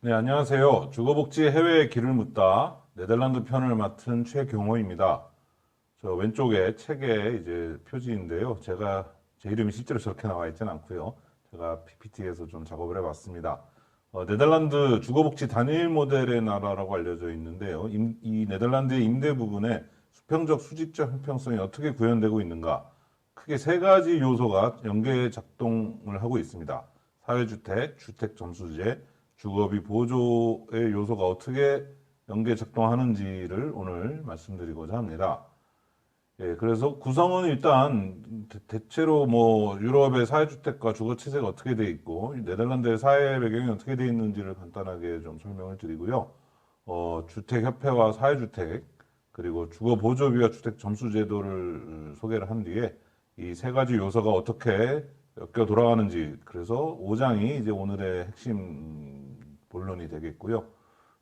네, 안녕하세요. 주거복지 해외의 길을 묻다 네덜란드 편을 맡은 최경호입니다. 저 왼쪽에 책에 이제 표지인데요. 제 이름이 실제로 저렇게 나와 있지는 않고요. 제가 PPT에서 좀 작업을 해봤습니다. 네덜란드 주거복지 단일 모델의 나라라고 알려져 있는데요. 이 네덜란드의 임대 부분에 수평적, 수직적 형평성이 어떻게 구현되고 있는가? 크게 세 가지 요소가 연계 작동을 하고 있습니다. 사회주택, 주택점수제, 주거비 보조의 요소가 어떻게 연계 작동하는지를 오늘 말씀드리고자 합니다. 예, 그래서 구성은 일단 대체로 뭐 유럽의 사회주택과 주거체제가 어떻게 돼 있고 네덜란드의 사회 배경이 어떻게 돼 있는지를 간단하게 좀 설명을 드리고요. 주택협회와 사회주택 그리고 주거보조비와 주택점수제도를 소개를 한 뒤에 이 세 가지 요소가 어떻게 엮여 돌아가는지 그래서 5장이 이제 오늘의 핵심 본론이 되겠고요.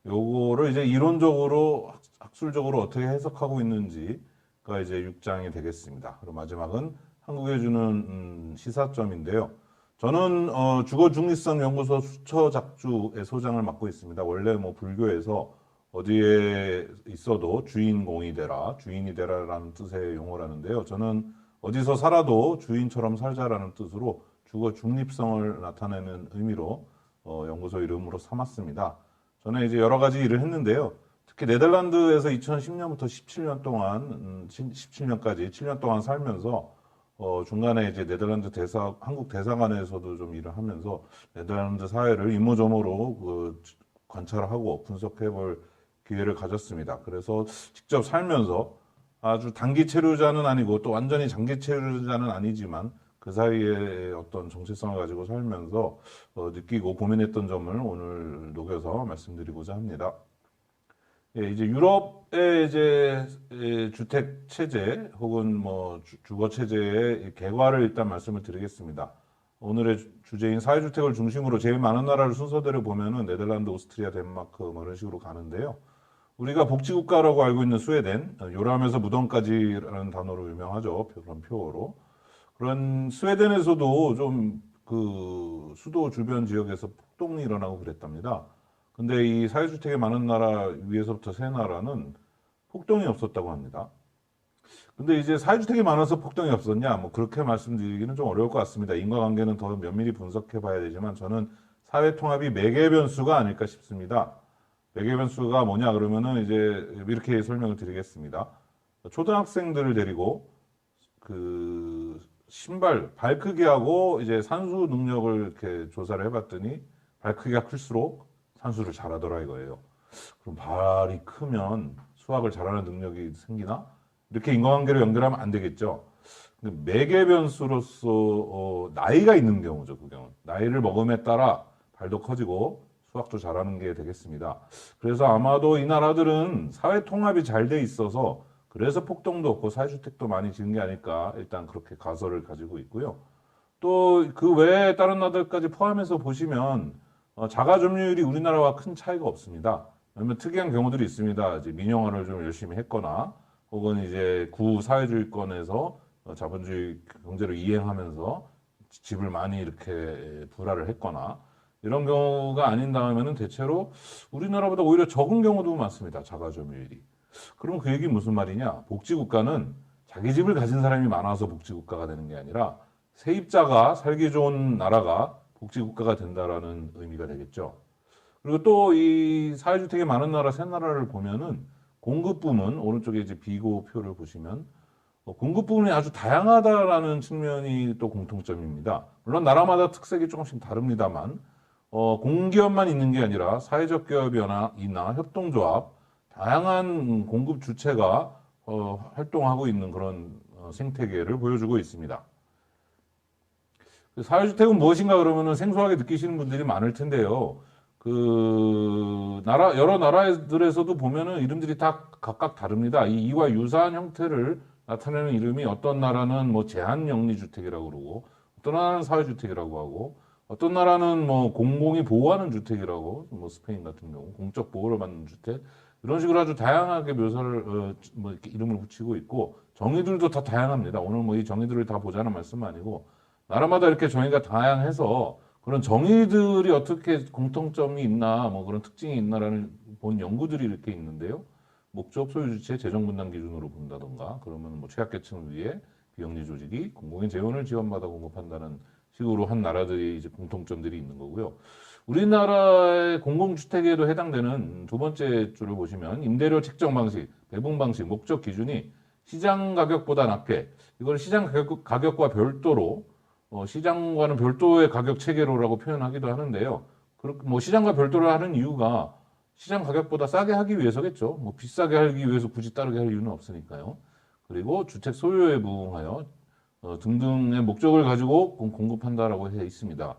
요거를 이제 이론적으로 학술적으로 어떻게 해석하고 있는지가 이제 6장이 되겠습니다. 그리고 마지막은 한국에 주는 시사점인데요. 저는 주거중립성 연구소 수처작주의 소장을 맡고 있습니다. 원래 뭐 불교에서 어디에 있어도 주인공이 되라, 주인이 되라라는 뜻의 용어라는데요. 저는 어디서 살아도 주인처럼 살자라는 뜻으로 주거 중립성을 나타내는 의미로 연구소 이름으로 삼았습니다. 저는 이제 여러 가지 일을 했는데요. 특히 네덜란드에서 2010년부터 17년 동안, 17년까지 7년 동안 살면서 중간에 이제 한국 대사관에서도 좀 일을 하면서 네덜란드 사회를 이모저모로 관찰하고 분석해 볼 기회를 가졌습니다. 그래서 직접 살면서 아주 단기 체류자는 아니고 또 완전히 장기 체류자는 아니지만 그 사이에 어떤 정체성을 가지고 살면서 느끼고 고민했던 점을 오늘 녹여서 말씀드리고자 합니다. 예, 이제 유럽의 이제 주택 체제 혹은 뭐 주거 체제의 개괄을 일단 말씀을 드리겠습니다. 오늘의 주제인 사회주택을 중심으로 제일 많은 나라를 순서대로 보면은 네덜란드, 오스트리아, 덴마크 뭐 이런 식으로 가는데요. 우리가 복지국가라고 알고 있는 스웨덴, 요람에서 무덤까지라는 단어로 유명하죠. 그런 표어로. 그런 스웨덴에서도 좀 그 수도 주변 지역에서 폭동이 일어나고 그랬답니다. 근데 이 사회주택이 많은 나라 위에서부터 세 나라는 폭동이 없었다고 합니다. 근데 이제 사회주택이 많아서 폭동이 없었냐? 뭐 그렇게 말씀드리기는 좀 어려울 것 같습니다. 인과관계는 더 면밀히 분석해 봐야 되지만 저는 사회 통합이 매개 변수가 아닐까 싶습니다. 매개 변수가 뭐냐 그러면은 이제 이렇게 설명을 드리겠습니다. 초등학생들을 데리고 그 신발 발 크기하고 이제 산수 능력을 이렇게 조사를 해봤더니 발 크기가 클수록 산수를 잘하더라 이거예요. 그럼 발이 크면 수학을 잘하는 능력이 생기나? 이렇게 인과관계로 연결하면 안 되겠죠. 매개 변수로서 나이가 있는 경우죠. 그 경우는 나이를 먹음에 따라 발도 커지고 수학도 잘하는 게 되겠습니다. 그래서 아마도 이 나라들은 사회 통합이 잘 돼 있어서 그래서 폭동도 없고 사회주택도 많이 지은 게 아닐까 일단 그렇게 가설을 가지고 있고요. 또 그 외에 다른 나라들까지 포함해서 보시면 자가 점유율이 우리나라와 큰 차이가 없습니다. 왜냐면 특이한 경우들이 있습니다. 이제 민영화를 좀 열심히 했거나 혹은 이제 구사회주의권에서 자본주의 경제를 이행하면서 집을 많이 이렇게 분할을 했거나 이런 경우가 아닌 다음에는 대체로 우리나라보다 오히려 적은 경우도 많습니다. 자가 점유율이. 그러면 그 얘기 무슨 말이냐? 복지국가는 자기 집을 가진 사람이 많아서 복지국가가 되는 게 아니라 세입자가 살기 좋은 나라가 복지국가가 된다라는 의미가 되겠죠. 그리고 또 이 사회주택이 많은 나라 세 나라를 보면은 공급 부문 오른쪽에 이제 비고표를 보시면 공급 부문이 아주 다양하다라는 측면이 또 공통점입니다. 물론 나라마다 특색이 조금씩 다릅니다만 공기업만 있는 게 아니라 사회적 기업이나 협동조합 다양한 공급 주체가 활동하고 있는 그런 생태계를 보여주고 있습니다. 사회주택은 무엇인가 그러면은 생소하게 느끼시는 분들이 많을 텐데요. 여러 나라들에서도 보면은 이름들이 다 각각 다릅니다. 이와 유사한 형태를 나타내는 이름이 어떤 나라는 뭐 제한영리주택이라고 그러고, 어떤 나라는 사회주택이라고 하고, 어떤 나라는 뭐 공공이 보호하는 주택이라고, 뭐 스페인 같은 경우, 공적 보호를 받는 주택, 이런 식으로 아주 다양하게 묘사를, 뭐 이렇게 이름을 붙이고 있고, 정의들도 다 다양합니다. 오늘 뭐 이 정의들을 다 보자는 말씀은 아니고, 나라마다 이렇게 정의가 다양해서 그런 정의들이 어떻게 공통점이 있나, 뭐 그런 특징이 있나라는 본 연구들이 이렇게 있는데요. 목적, 소유, 주체, 재정 분담 기준으로 본다던가, 그러면 뭐 취약계층을 위해 비영리 조직이 공공의 재원을 지원받아 공급한다는 식으로 한 나라들이 이제 공통점들이 있는 거고요. 우리나라의 공공주택에도 해당되는 두 번째 줄을 보시면 임대료 책정 방식, 배분 방식, 목적 기준이 시장 가격보다 낮게, 이걸 시장 가격과 별도로 시장과는 별도의 가격 체계로라고 표현하기도 하는데요. 그렇게 뭐 시장과 별도로 하는 이유가 시장 가격보다 싸게 하기 위해서겠죠. 뭐 비싸게 하기 위해서 굳이 따르게 할 이유는 없으니까요. 그리고 주택 소유에 부응하여 등등의 목적을 가지고 공급한다라고 해 있습니다.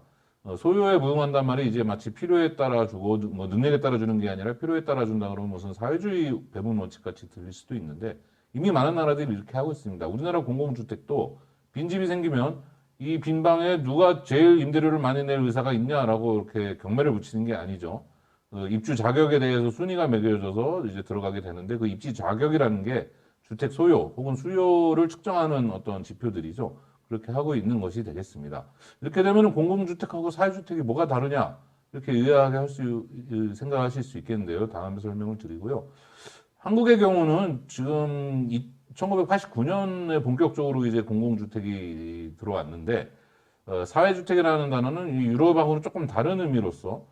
소유에 부응한단 말이 이제 마치 필요에 따라 주고 뭐 능력에 따라 주는 게 아니라 필요에 따라 준다 그러면 무슨 사회주의 배분 원칙 같이 들릴 수도 있는데 이미 많은 나라들이 이렇게 하고 있습니다. 우리나라 공공주택도 빈집이 생기면 이 빈방에 누가 제일 임대료를 많이 낼 의사가 있냐라고 이렇게 경매를 붙이는 게 아니죠. 입주 자격에 대해서 순위가 매겨져서 이제 들어가게 되는데 그 입지 자격이라는 게 주택 소요 혹은 수요를 측정하는 어떤 지표들이죠. 그렇게 하고 있는 것이 되겠습니다. 이렇게 되면 공공주택하고 사회주택이 뭐가 다르냐 이렇게 의아하게 생각하실 수 있겠는데요. 다음에 설명을 드리고요. 한국의 경우는 지금 1989년에 본격적으로 이제 공공주택이 들어왔는데 사회주택이라는 단어는 유럽하고는 조금 다른 의미로서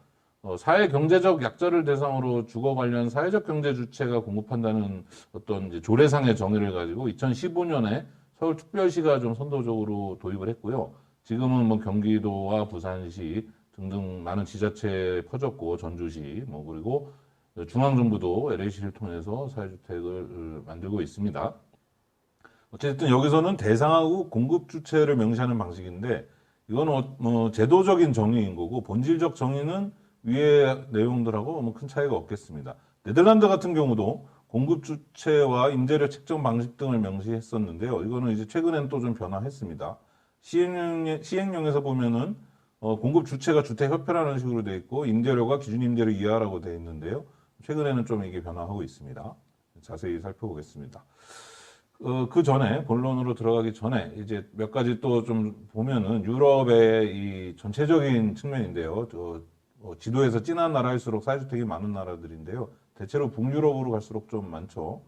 사회 경제적 약자를 대상으로 주거 관련 사회적 경제 주체가 공급한다는 어떤 이제 조례상의 정의를 가지고 2015년에 서울특별시가 좀 선도적으로 도입을 했고요. 지금은 뭐 경기도와 부산시 등등 많은 지자체에 퍼졌고 전주시 뭐 그리고 중앙정부도 LA시를 통해서 사회주택을 만들고 있습니다. 어쨌든 여기서는 대상하고 공급 주체를 명시하는 방식인데 이건 뭐 제도적인 정의인 거고 본질적 정의는 위의 내용들하고 뭐 큰 차이가 없겠습니다. 네덜란드 같은 경우도 공급 주체와 임대료 책정 방식 등을 명시했었는데요. 이거는 이제 최근엔 또 좀 변화했습니다. 시행령에서 보면은 공급 주체가 주택협회라는 식으로 되어 있고 임대료가 기준 임대료 이하라고 되어 있는데요. 최근에는 좀 이게 변화하고 있습니다. 자세히 살펴보겠습니다. 그 전에 본론으로 들어가기 전에 이제 몇 가지 또 좀 보면은 유럽의 이 전체적인 측면인데요. 지도에서 진한 나라일수록 사회주택이 많은 나라들인데요. 대체로 북유럽으로 갈수록 좀 많죠.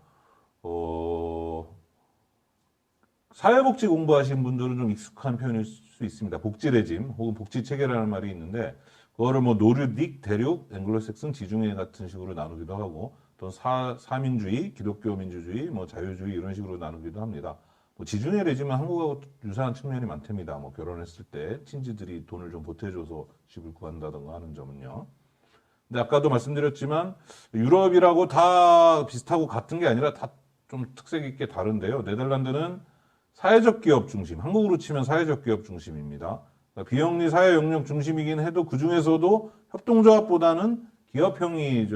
사회복지 공부하신 분들은 좀 익숙한 표현일 수 있습니다. 복지 레짐 혹은 복지 체계라는 말이 있는데 그거를 뭐 노르딕, 대륙, 앵글로색슨, 지중해 같은 식으로 나누기도 하고 또 사민주의, 기독교 민주주의, 뭐 자유주의 이런 식으로 나누기도 합니다. 뭐 지중해 레짐은 한국하고 유사한 측면이 많답니다. 뭐 결혼했을 때 친지들이 돈을 좀 보태줘서 집을 구한다던가 하는 점은요. 근데 아까도 말씀드렸지만 유럽이라고 다 비슷하고 같은 게 아니라 다 좀 특색 있게 다른데요. 네덜란드는 사회적 기업 중심, 한국으로 치면 사회적 기업 중심입니다. 그러니까 비영리 사회 영역 중심이긴 해도 그 중에서도 협동조합보다는 기업형이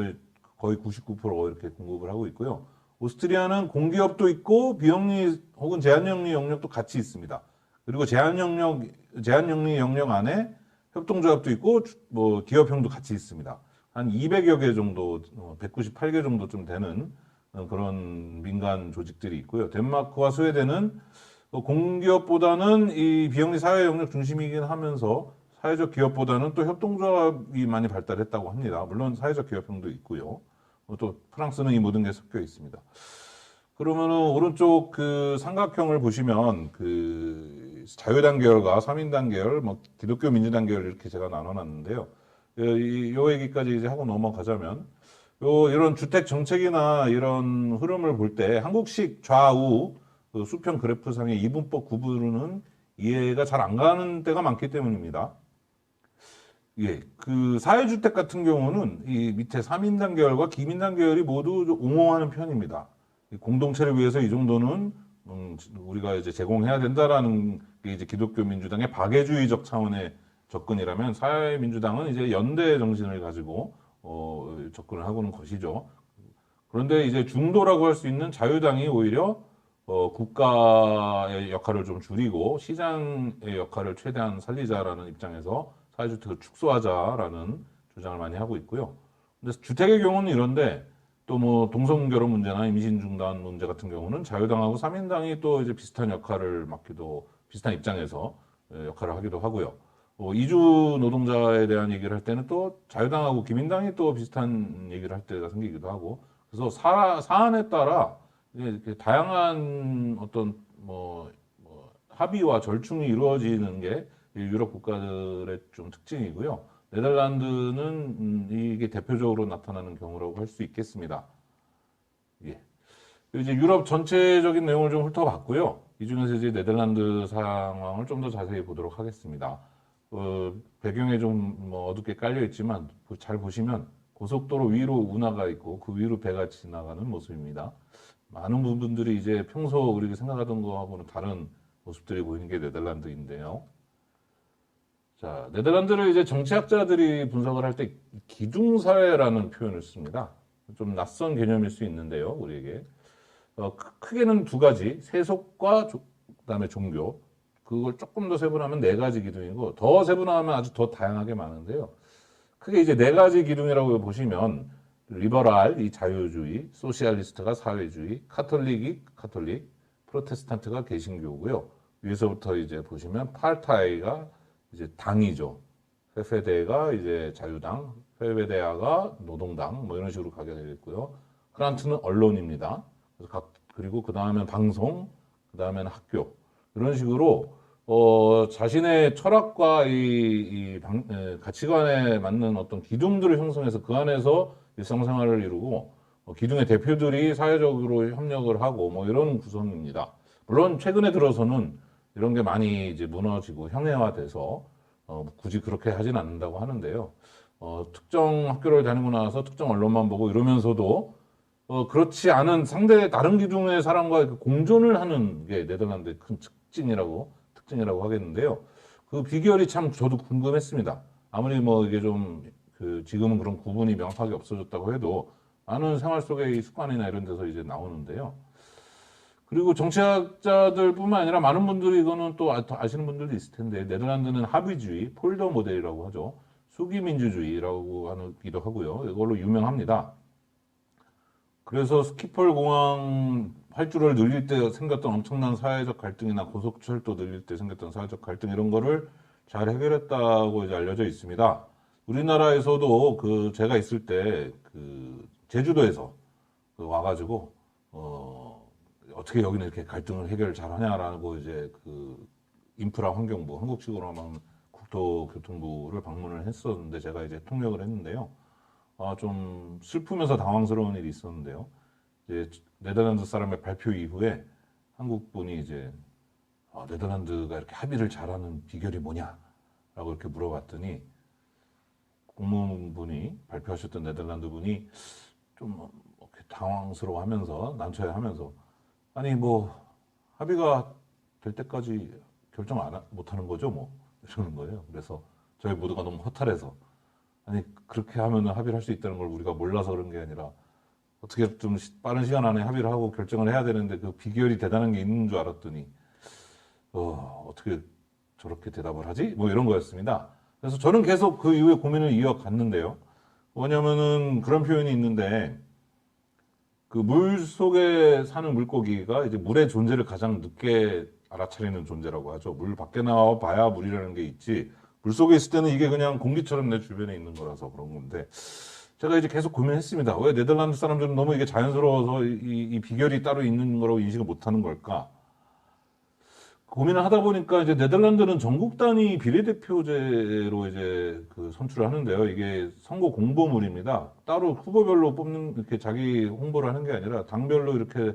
거의 99% 이렇게 공급을 하고 있고요. 오스트리아는 공기업도 있고 비영리 혹은 제한영리 영역도 같이 있습니다. 그리고 제한영리 영역 안에 협동조합도 있고 뭐 기업형도 같이 있습니다. 한 200여 개 정도, 198개 정도 좀 되는 그런 민간 조직들이 있고요. 덴마크와 스웨덴은 공기업보다는 이 비영리 사회 영역 중심이긴 하면서 사회적 기업보다는 또 협동조합이 많이 발달했다고 합니다. 물론 사회적 기업형도 있고요. 또 프랑스는 이 모든 게 섞여 있습니다. 그러면은 오른쪽 그 삼각형을 보시면 그 자유당 계열과 사민당 계열, 뭐 기독교 민주당 계열 이렇게 제가 나눠놨는데요. 요 얘기까지 이제 하고 넘어가자면 이런 주택 정책이나 이런 흐름을 볼 때 한국식 좌우 그 수평 그래프상의 이분법 구분은 이해가 잘 안 가는 때가 많기 때문입니다. 예, 그 사회주택 같은 경우는 이 밑에 3인당 계열과 기민당 계열이 모두 옹호하는 편입니다. 공동체를 위해서 이 정도는 우리가 이제 제공해야 된다라는 게 이제 기독교 민주당의 박애주의적 차원의 접근이라면 사회민주당은 이제 연대 정신을 가지고 접근을 하고는 것이죠. 그런데 이제 중도라고 할 수 있는 자유당이 오히려 국가의 역할을 좀 줄이고 시장의 역할을 최대한 살리자라는 입장에서 사회주택을 축소하자라는 주장을 많이 하고 있고요. 근데 주택의 경우는 이런데 또 뭐 동성결혼 문제나 임신 중단 문제 같은 경우는 자유당하고 삼인당이 또 이제 비슷한 역할을 맡기도 비슷한 입장에서 역할을 하기도 하고요. 이주 노동자에 대한 얘기를 할 때는 또 자유당하고 기민당이 또 비슷한 얘기를 할 때가 생기기도 하고, 그래서 사안에 따라 이렇게 다양한 어떤 합의와 절충이 이루어지는 게 유럽 국가들의 좀 특징이고요. 네덜란드는 이게 대표적으로 나타나는 경우라고 할 수 있겠습니다. 예. 이제 유럽 전체적인 내용을 좀 훑어봤고요. 이 중에서 이제 네덜란드 상황을 좀 더 자세히 보도록 하겠습니다. 배경에 좀 어둡게 깔려 있지만 잘 보시면 고속도로 위로 운하가 있고 그 위로 배가 지나가는 모습입니다. 많은 부분들이 이제 평소 우리가 생각하던 거하고는 다른 모습들이 보이는 게 네덜란드인데요. 자, 네덜란드를 이제 정치학자들이 분석을 할 때 기둥사회라는 표현을 씁니다. 좀 낯선 개념일 수 있는데요, 우리에게. 크게는 두 가지, 세속과 그다음에 종교. 그걸 조금 더 세분화하면 네 가지 기둥이고, 더 세분화하면 아주 더 다양하게 많은데요. 크게 이제 네 가지 기둥이라고 보시면, 리버랄, 이 자유주의, 소시알리스트가 사회주의, 카톨릭이 카톨릭, 프로테스탄트가 개신교고요. 위에서부터 이제 보시면 파르타이가 이제 당이죠. 페페데가 이제 자유당, 페베데아가 노동당, 뭐 이런 식으로 가게 되겠고요. 크란트는 언론입니다. 그리고 그 다음엔 방송, 그 다음에는 학교. 이런 식으로, 자신의 철학과 가치관에 맞는 어떤 기둥들을 형성해서 그 안에서 일상생활을 이루고, 기둥의 대표들이 사회적으로 협력을 하고, 뭐 이런 구성입니다. 물론 최근에 들어서는 이런 게 많이 이제 무너지고 형해화돼서 굳이 그렇게 하진 않는다고 하는데요. 특정 학교를 다니고 나서 특정 언론만 보고 이러면서도 그렇지 않은 상대 다른 기둥의 사람과 공존을 하는 게 네덜란드의 큰 특징이라고 하겠는데요. 그 비결이 참 저도 궁금했습니다. 아무리 뭐 이게 좀 지금은 그런 구분이 명확하게 없어졌다고 해도 많은 생활 속의 이 습관이나 이런 데서 이제 나오는데요. 그리고 정치학자들뿐만 아니라 많은 분들이 이거는 또 아시는 분들도 있을 텐데 네덜란드는 합의주의, 폴더 모델이라고 하죠. 수기민주주의라고 하기도 하고요. 이걸로 유명합니다. 그래서 스키폴 공항 활주로를 늘릴 때 생겼던 엄청난 사회적 갈등이나 고속철도 늘릴 때 생겼던 사회적 갈등 이런 거를 잘 해결했다고 이제 알려져 있습니다. 우리나라에서도 제가 있을 때 제주도에서 와가지고 어떻게 여기는 이렇게 갈등을 해결 잘 하냐라고 이제 인프라 환경부, 한국식으로 하면 국토교통부를 방문을 했었는데 제가 이제 통역을 했는데요. 좀 슬프면서 당황스러운 일이 있었는데요. 이제 네덜란드 사람의 발표 이후에 한국 분이 이제 네덜란드가 이렇게 합의를 잘하는 비결이 뭐냐라고 이렇게 물어봤더니 공무원분이 발표하셨던 네덜란드 분이 좀 이렇게 당황스러워하면서 난처해하면서 아니 뭐 합의가 될 때까지 결정 못하는 거죠 뭐 이러는 거예요. 그래서 저희 모두가 너무 허탈해서 아니 그렇게 하면 합의를 할 수 있다는 걸 우리가 몰라서 그런 게 아니라 어떻게 좀 빠른 시간 안에 합의를 하고 결정을 해야 되는데 그 비결이 대단한 게 있는 줄 알았더니 어떻게 저렇게 대답을 하지? 뭐 이런 거였습니다. 그래서 저는 계속 그 이후에 고민을 이어갔는데요. 뭐냐면은 그런 표현이 있는데 그 물 속에 사는 물고기가 이제 물의 존재를 가장 늦게 알아차리는 존재라고 하죠. 물 밖에 나와 봐야 물이라는 게 있지. 물 속에 있을 때는 이게 그냥 공기처럼 내 주변에 있는 거라서 그런 건데 제가 이제 계속 고민했습니다. 왜 네덜란드 사람들은 너무 이게 자연스러워서 이 비결이 따로 있는 거라고 인식을 못하는 걸까? 고민을 하다 보니까 이제 네덜란드는 전국 단위 비례대표제로 이제 선출을 하는데요. 이게 선거 공보물입니다. 따로 후보별로 뽑는 이렇게 자기 홍보를 하는 게 아니라 당별로 이렇게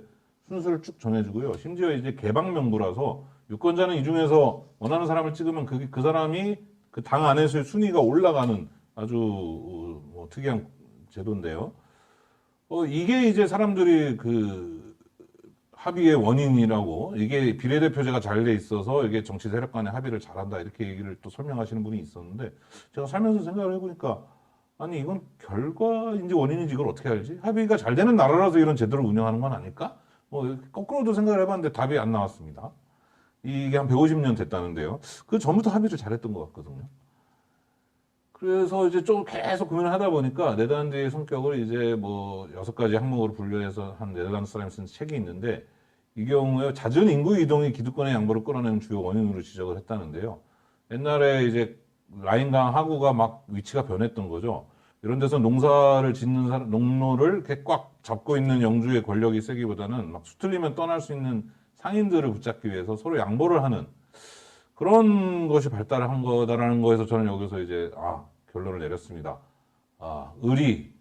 순서를 쭉 정해주고요. 심지어 이제 개방 명부라서 유권자는 이 중에서 원하는 사람을 찍으면 그 사람이 그 당 안에서의 순위가 올라가는 아주 특이한 제도인데요. 이게 이제 사람들이 합의의 원인이라고 이게 비례대표제가 잘 돼 있어서 이게 정치 세력 간의 합의를 잘한다 이렇게 얘기를 또 설명하시는 분이 있었는데 제가 살면서 생각을 해보니까 아니 이건 결과인지 원인인지 이걸 어떻게 알지? 합의가 잘 되는 나라라서 이런 제도를 운영하는 건 아닐까? 거꾸로도 생각을 해봤는데 답이 안 나왔습니다. 이게 한 150년 됐다는데요. 그 전부터 합의를 잘했던 것 같거든요. 그래서 이제 좀 계속 고민을 하다 보니까 네덜란드의 성격을 이제 뭐 6가지 항목으로 분류해서 한 네덜란드 사람이 쓴 책이 있는데 이 경우에 잦은 인구 이동이 기득권의 양보를 끌어내는 주요 원인으로 지적을 했다는데요. 옛날에 이제 라인강 하구가 막 위치가 변했던 거죠. 이런 데서 농사를 짓는 사람, 농로를 이렇게 꽉 잡고 있는 영주의 권력이 세기보다는 막 수틀리면 떠날 수 있는 상인들을 붙잡기 위해서 서로 양보를 하는 그런 것이 발달한 거다라는 거에서 저는 여기서 이제 결론을 내렸습니다. 을이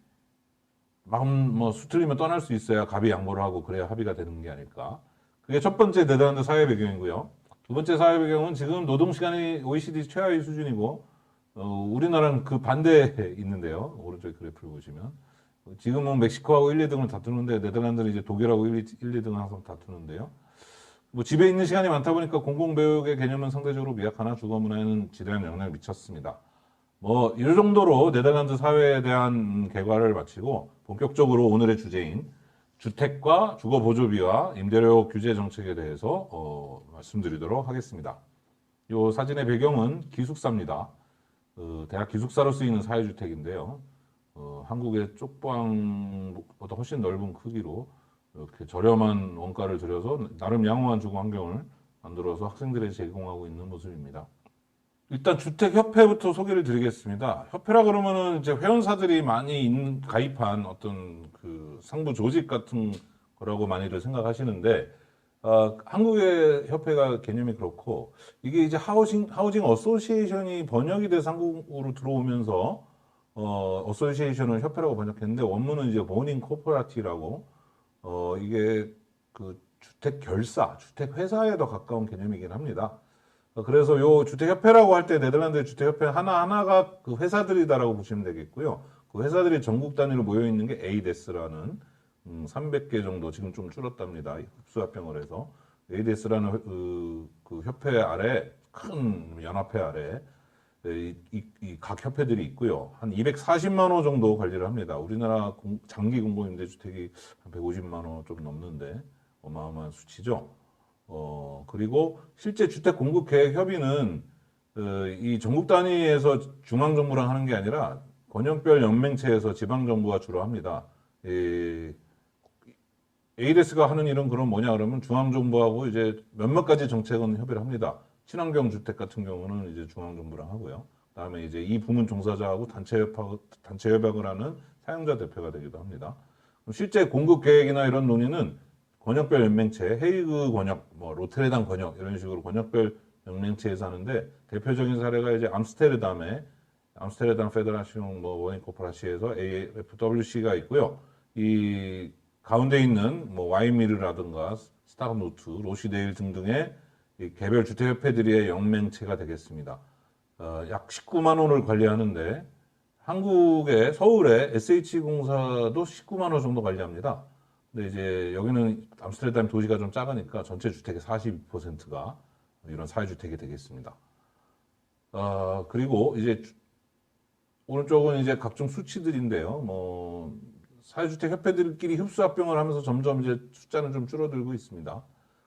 막 뭐 수틀리면 떠날 수 있어야 갑이 양보를 하고 그래야 합의가 되는 게 아닐까. 그게 첫 번째 네덜란드 사회 배경이고요. 두 번째 사회 배경은 지금 노동 시간이 OECD 최하위 수준이고 우리나라는 그 반대에 있는데요. 오른쪽 그래프를 보시면 지금은 멕시코하고 1, 2등을 다투는데 네덜란드는 이제 독일하고 1, 2등을 항상 다투는데요. 뭐 집에 있는 시간이 많다 보니까 공공교육의 개념은 상대적으로 미약하나 주거 문화에는 지대한 영향을 미쳤습니다. 뭐 이 정도로 네덜란드 사회에 대한 개괄을 마치고 본격적으로 오늘의 주제인 주택과 주거 보조비와 임대료 규제 정책에 대해서 말씀드리도록 하겠습니다. 이 사진의 배경은 기숙사입니다. 대학 기숙사로 쓰이는 사회주택인데요. 한국의 쪽방보다 훨씬 넓은 크기로 이렇게 저렴한 원가를 들여서 나름 양호한 주거 환경을 만들어서 학생들에게 제공하고 있는 모습입니다. 일단 주택협회부터 소개를 드리겠습니다. 협회라 그러면은 이제 회원사들이 많이 가입한 어떤 그 상부 조직 같은 거라고 많이들 생각하시는데, 한국의 협회가 개념이 그렇고, 이게 이제 하우징 어소시에이션이 번역이 돼서 한국으로 들어오면서, 어소시에이션을 협회라고 번역했는데, 원문은 이제 모닝 코퍼라티라고, 이게 그 주택 결사, 주택 회사에 더 가까운 개념이긴 합니다. 그래서 요 주택협회라고 할 때 네덜란드의 주택협회 하나하나가 그 회사들이다라고 보시면 되겠고요. 그 회사들이 전국 단위로 모여 있는 게 에이데스라는 300개 정도 지금 좀 줄었답니다. 흡수합병을 해서 에이데스라는 그 협회 아래 큰 연합회 아래 각 협회들이 있고요. 한 240만 호 정도 관리를 합니다. 우리나라 장기 공공임대주택이 한 150만 호 좀 넘는데 어마어마한 수치죠. 그리고 실제 주택 공급 계획 협의는 이 전국 단위에서 중앙 정부랑 하는 게 아니라 권역별 연맹체에서 지방 정부가 주로 합니다. 에이데스가 하는 일은 그럼 뭐냐 그러면 중앙 정부하고 이제 몇몇 가지 정책은 협의를 합니다. 친환경 주택 같은 경우는 이제 중앙 정부랑 하고요. 그다음에 이제 이 부문 종사자하고 단체 협약을 하는 사용자 대표가 되기도 합니다. 실제 공급 계획이나 이런 논의는 권역별 연맹체, 헤이그 권역, 뭐 로테르담 권역 이런 식으로 권역별 연맹체에서 하는데 대표적인 사례가 이제 암스테르담 페더라시옹 뭐 워닝 코퍼라시에서 AFWC가 있고요. 이 가운데 있는 뭐 와이미르라든가 스타노트, 로시데일 등등의 이 개별 주택협회들의 연맹체가 되겠습니다. 약 19만 호를 관리하는데 한국의 서울의 SH공사도 19만 호 정도 관리합니다. 근데 이제 여기는 암스테르담 도시가 좀 작으니까 전체 주택의 42%가 이런 사회주택이 되겠습니다. 그리고 이제 오른쪽은 이제 각종 수치들인데요. 뭐 사회주택 협회들끼리 흡수합병을 하면서 점점 이제 숫자는 좀 줄어들고 있습니다.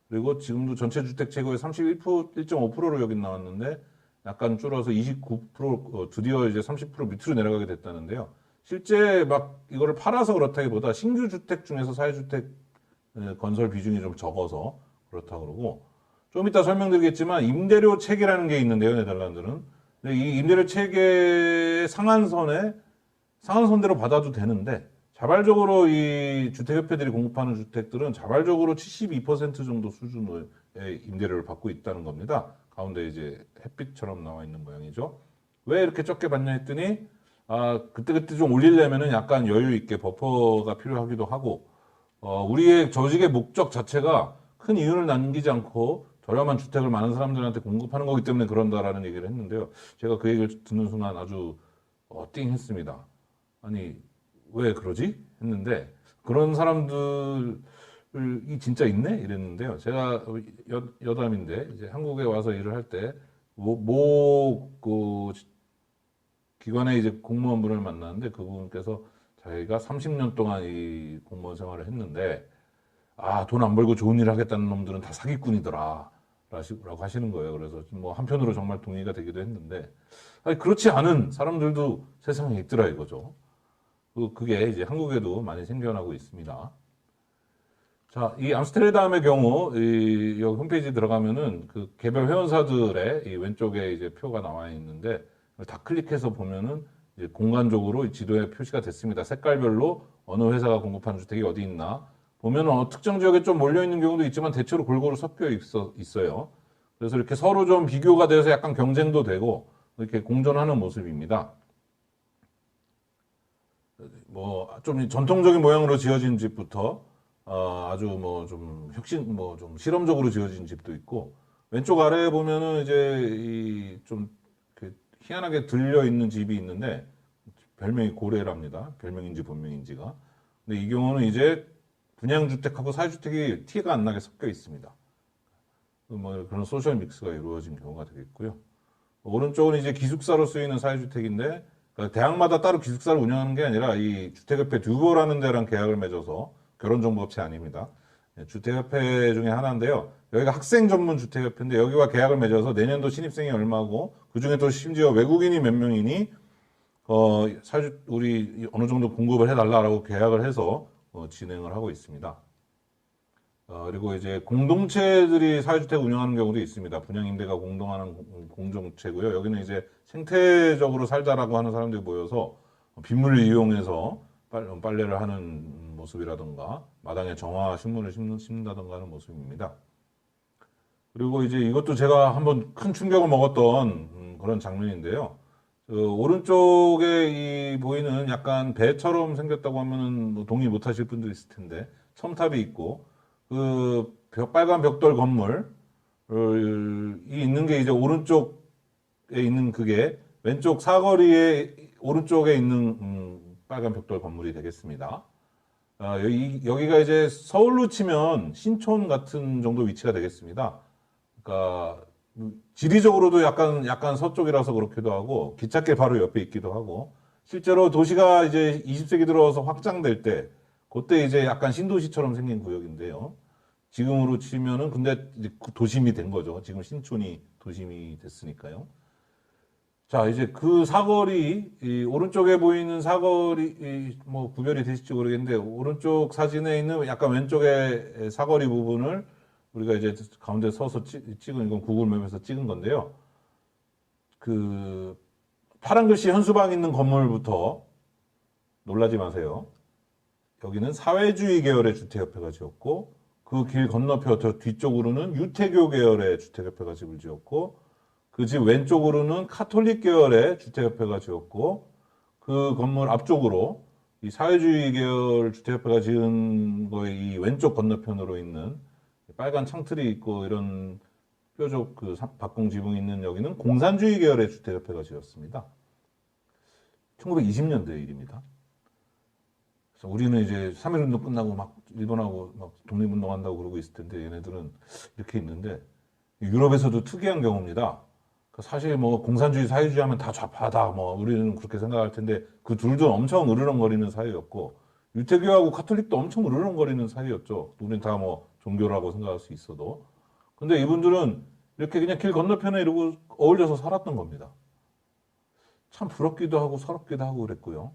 그리고 지금도 전체 주택 재고의 1.5%로 여기 나왔는데 약간 줄어서 29%, 드디어 이제 30% 밑으로 내려가게 됐다는데요. 실제 막 이거를 팔아서 그렇다기보다 신규 주택 중에서 사회주택 건설 비중이 좀 적어서 그렇다고 그러고, 좀 이따 설명드리겠지만 임대료 체계라는 게 있는데요, 네덜란드는. 근데 이 임대료 체계 상한선대로 받아도 되는데 자발적으로 이 주택협회들이 공급하는 주택들은 자발적으로 72% 정도 수준의 임대료를 받고 있다는 겁니다. 가운데 이제 햇빛처럼 나와 있는 모양이죠. 왜 이렇게 적게 받냐 했더니 그때 좀 올리려면은 약간 여유 있게 버퍼가 필요하기도 하고, 우리의 조직의 목적 자체가 큰 이윤을 남기지 않고 저렴한 주택을 많은 사람들한테 공급하는 거기 때문에 그런다라는 얘기를 했는데요. 제가 그 얘기를 듣는 순간 아주 띵했습니다. 아니, 왜 그러지? 했는데, 그런 사람들이 진짜 있네? 이랬는데요. 제가 여담인데, 이제 한국에 와서 일을 할 때, 그 기관의 이제 공무원분을 만났는데 그분께서 자기가 30년 동안 이 공무원 생활을 했는데 돈 안 벌고 좋은 일 하겠다는 놈들은 다 사기꾼이더라 라고 하시는 거예요. 그래서 뭐 한편으로 정말 동의가 되기도 했는데 그렇지 않은 사람들도 세상에 있더라 이거죠. 그게 이제 한국에도 많이 생겨나고 있습니다. 자, 이 암스테르담의 경우 이 홈페이지 들어가면은 그 개별 회원사들의 이 왼쪽에 이제 표가 나와 있는데 다 클릭해서 보면은 이제 공간적으로 지도에 표시가 됐습니다. 색깔별로 어느 회사가 공급하는 주택이 어디 있나 보면은 특정 지역에 좀 몰려 있는 경우도 있지만 대체로 골고루 섞여 있어요. 그래서 이렇게 서로 좀 비교가 돼서 약간 경쟁도 되고 이렇게 공존하는 모습입니다. 뭐 좀 전통적인 모양으로 지어진 집부터 아주 뭐 좀 혁신 뭐 좀 실험적으로 지어진 집도 있고 왼쪽 아래에 보면은 이제 이좀 희한하게 들려 있는 집이 있는데 별명이 고래랍니다. 별명인지 본명인지가. 근데 이 경우는 이제 분양주택하고 사회주택이 티가 안 나게 섞여 있습니다. 뭐 그런 소셜 믹스가 이루어진 경우가 되겠고요. 오른쪽은 이제 기숙사로 쓰이는 사회주택인데 그러니까 대학마다 따로 기숙사를 운영하는 게 아니라 이 주택협회 듀보라는 데랑 계약을 맺어서 결혼정보업체 아닙니다. 주택협회 중에 하나인데요. 여기가 학생 전문 주택협회인데 여기와 계약을 맺어서 내년도 신입생이 얼마고 그중에 또 심지어 외국인이 몇 명이니 우리 어느 정도 공급을 해달라고 계약을 해서 진행을 하고 있습니다. 그리고 이제 공동체들이 사회주택 운영하는 경우도 있습니다. 분양임대가 공동하는 공동체고요. 여기는 이제 생태적으로 살자라고 하는 사람들이 모여서 빗물을 이용해서 빨래를 하는 모습이라든가 마당에 정화 식물을 심는다든가 하는 모습입니다. 그리고 이제 이것도 제가 한번 큰 충격을 먹었던 그런 장면인데요. 오른쪽에 보이는 약간 배처럼 생겼다고 하면은 뭐 동의 못 하실 분도 있을 텐데 첨탑이 있고 빨간 벽돌 건물이 있는 게 이제 오른쪽에 있는 그게 왼쪽 사거리에 오른쪽에 있는 빨간 벽돌 건물이 되겠습니다. 여기가 이제 서울로 치면 신촌 같은 정도 위치가 되겠습니다. 그러니까 지리적으로도 약간 서쪽이라서 그렇기도 하고 기찻길 바로 옆에 있기도 하고 실제로 도시가 이제 20세기 들어서 확장될 때 그때 이제 약간 신도시처럼 생긴 구역인데요. 지금으로 치면은 근데 이제 도심이 된 거죠. 지금 신촌이 도심이 됐으니까요. 자, 이제 그 사거리, 오른쪽에 보이는 사거리, 뭐 구별이 되실지 모르겠는데 오른쪽 사진에 있는 약간 왼쪽에 사거리 부분을 우리가 이제 가운데 서서 찍은 이건 구글맵에서 찍은 건데요. 그 파란 글씨 현수막 있는 건물부터 놀라지 마세요. 여기는 사회주의 계열의 주택협회가 지었고 그 길 건너편 저 뒤쪽으로는 유태교 계열의 주택협회가 집을 지었고 그 집 왼쪽으로는 카톨릭 계열의 주택협회가 지었고 그 건물 앞쪽으로 이 사회주의 계열 주택협회가 지은 거의 이 왼쪽 건너편으로 있는 빨간 창틀이 있고 이런 뾰족 그 박공 지붕이 있는 여기는 공산주의 계열의 주택협회가 지었습니다. 1920년대 일입니다. 그래서 우리는 이제 3.1운동 끝나고 막 일본하고 막 독립운동한다고 그러고 있을 텐데 얘네들은 이렇게 있는데 유럽에서도 특이한 경우입니다. 사실 뭐 공산주의 사회주의 하면 다 좌파다 뭐 우리는 그렇게 생각할 텐데 그 둘도 엄청 으르렁거리는 사이였고 유태교하고 카톨릭도 엄청 으르렁거리는 사이였죠. 우리는 다 뭐 종교라고 생각할 수 있어도. 근데 이분들은 이렇게 그냥 길 건너편에 이러고 어울려서 살았던 겁니다. 참 부럽기도 하고 서럽기도 하고 그랬고요.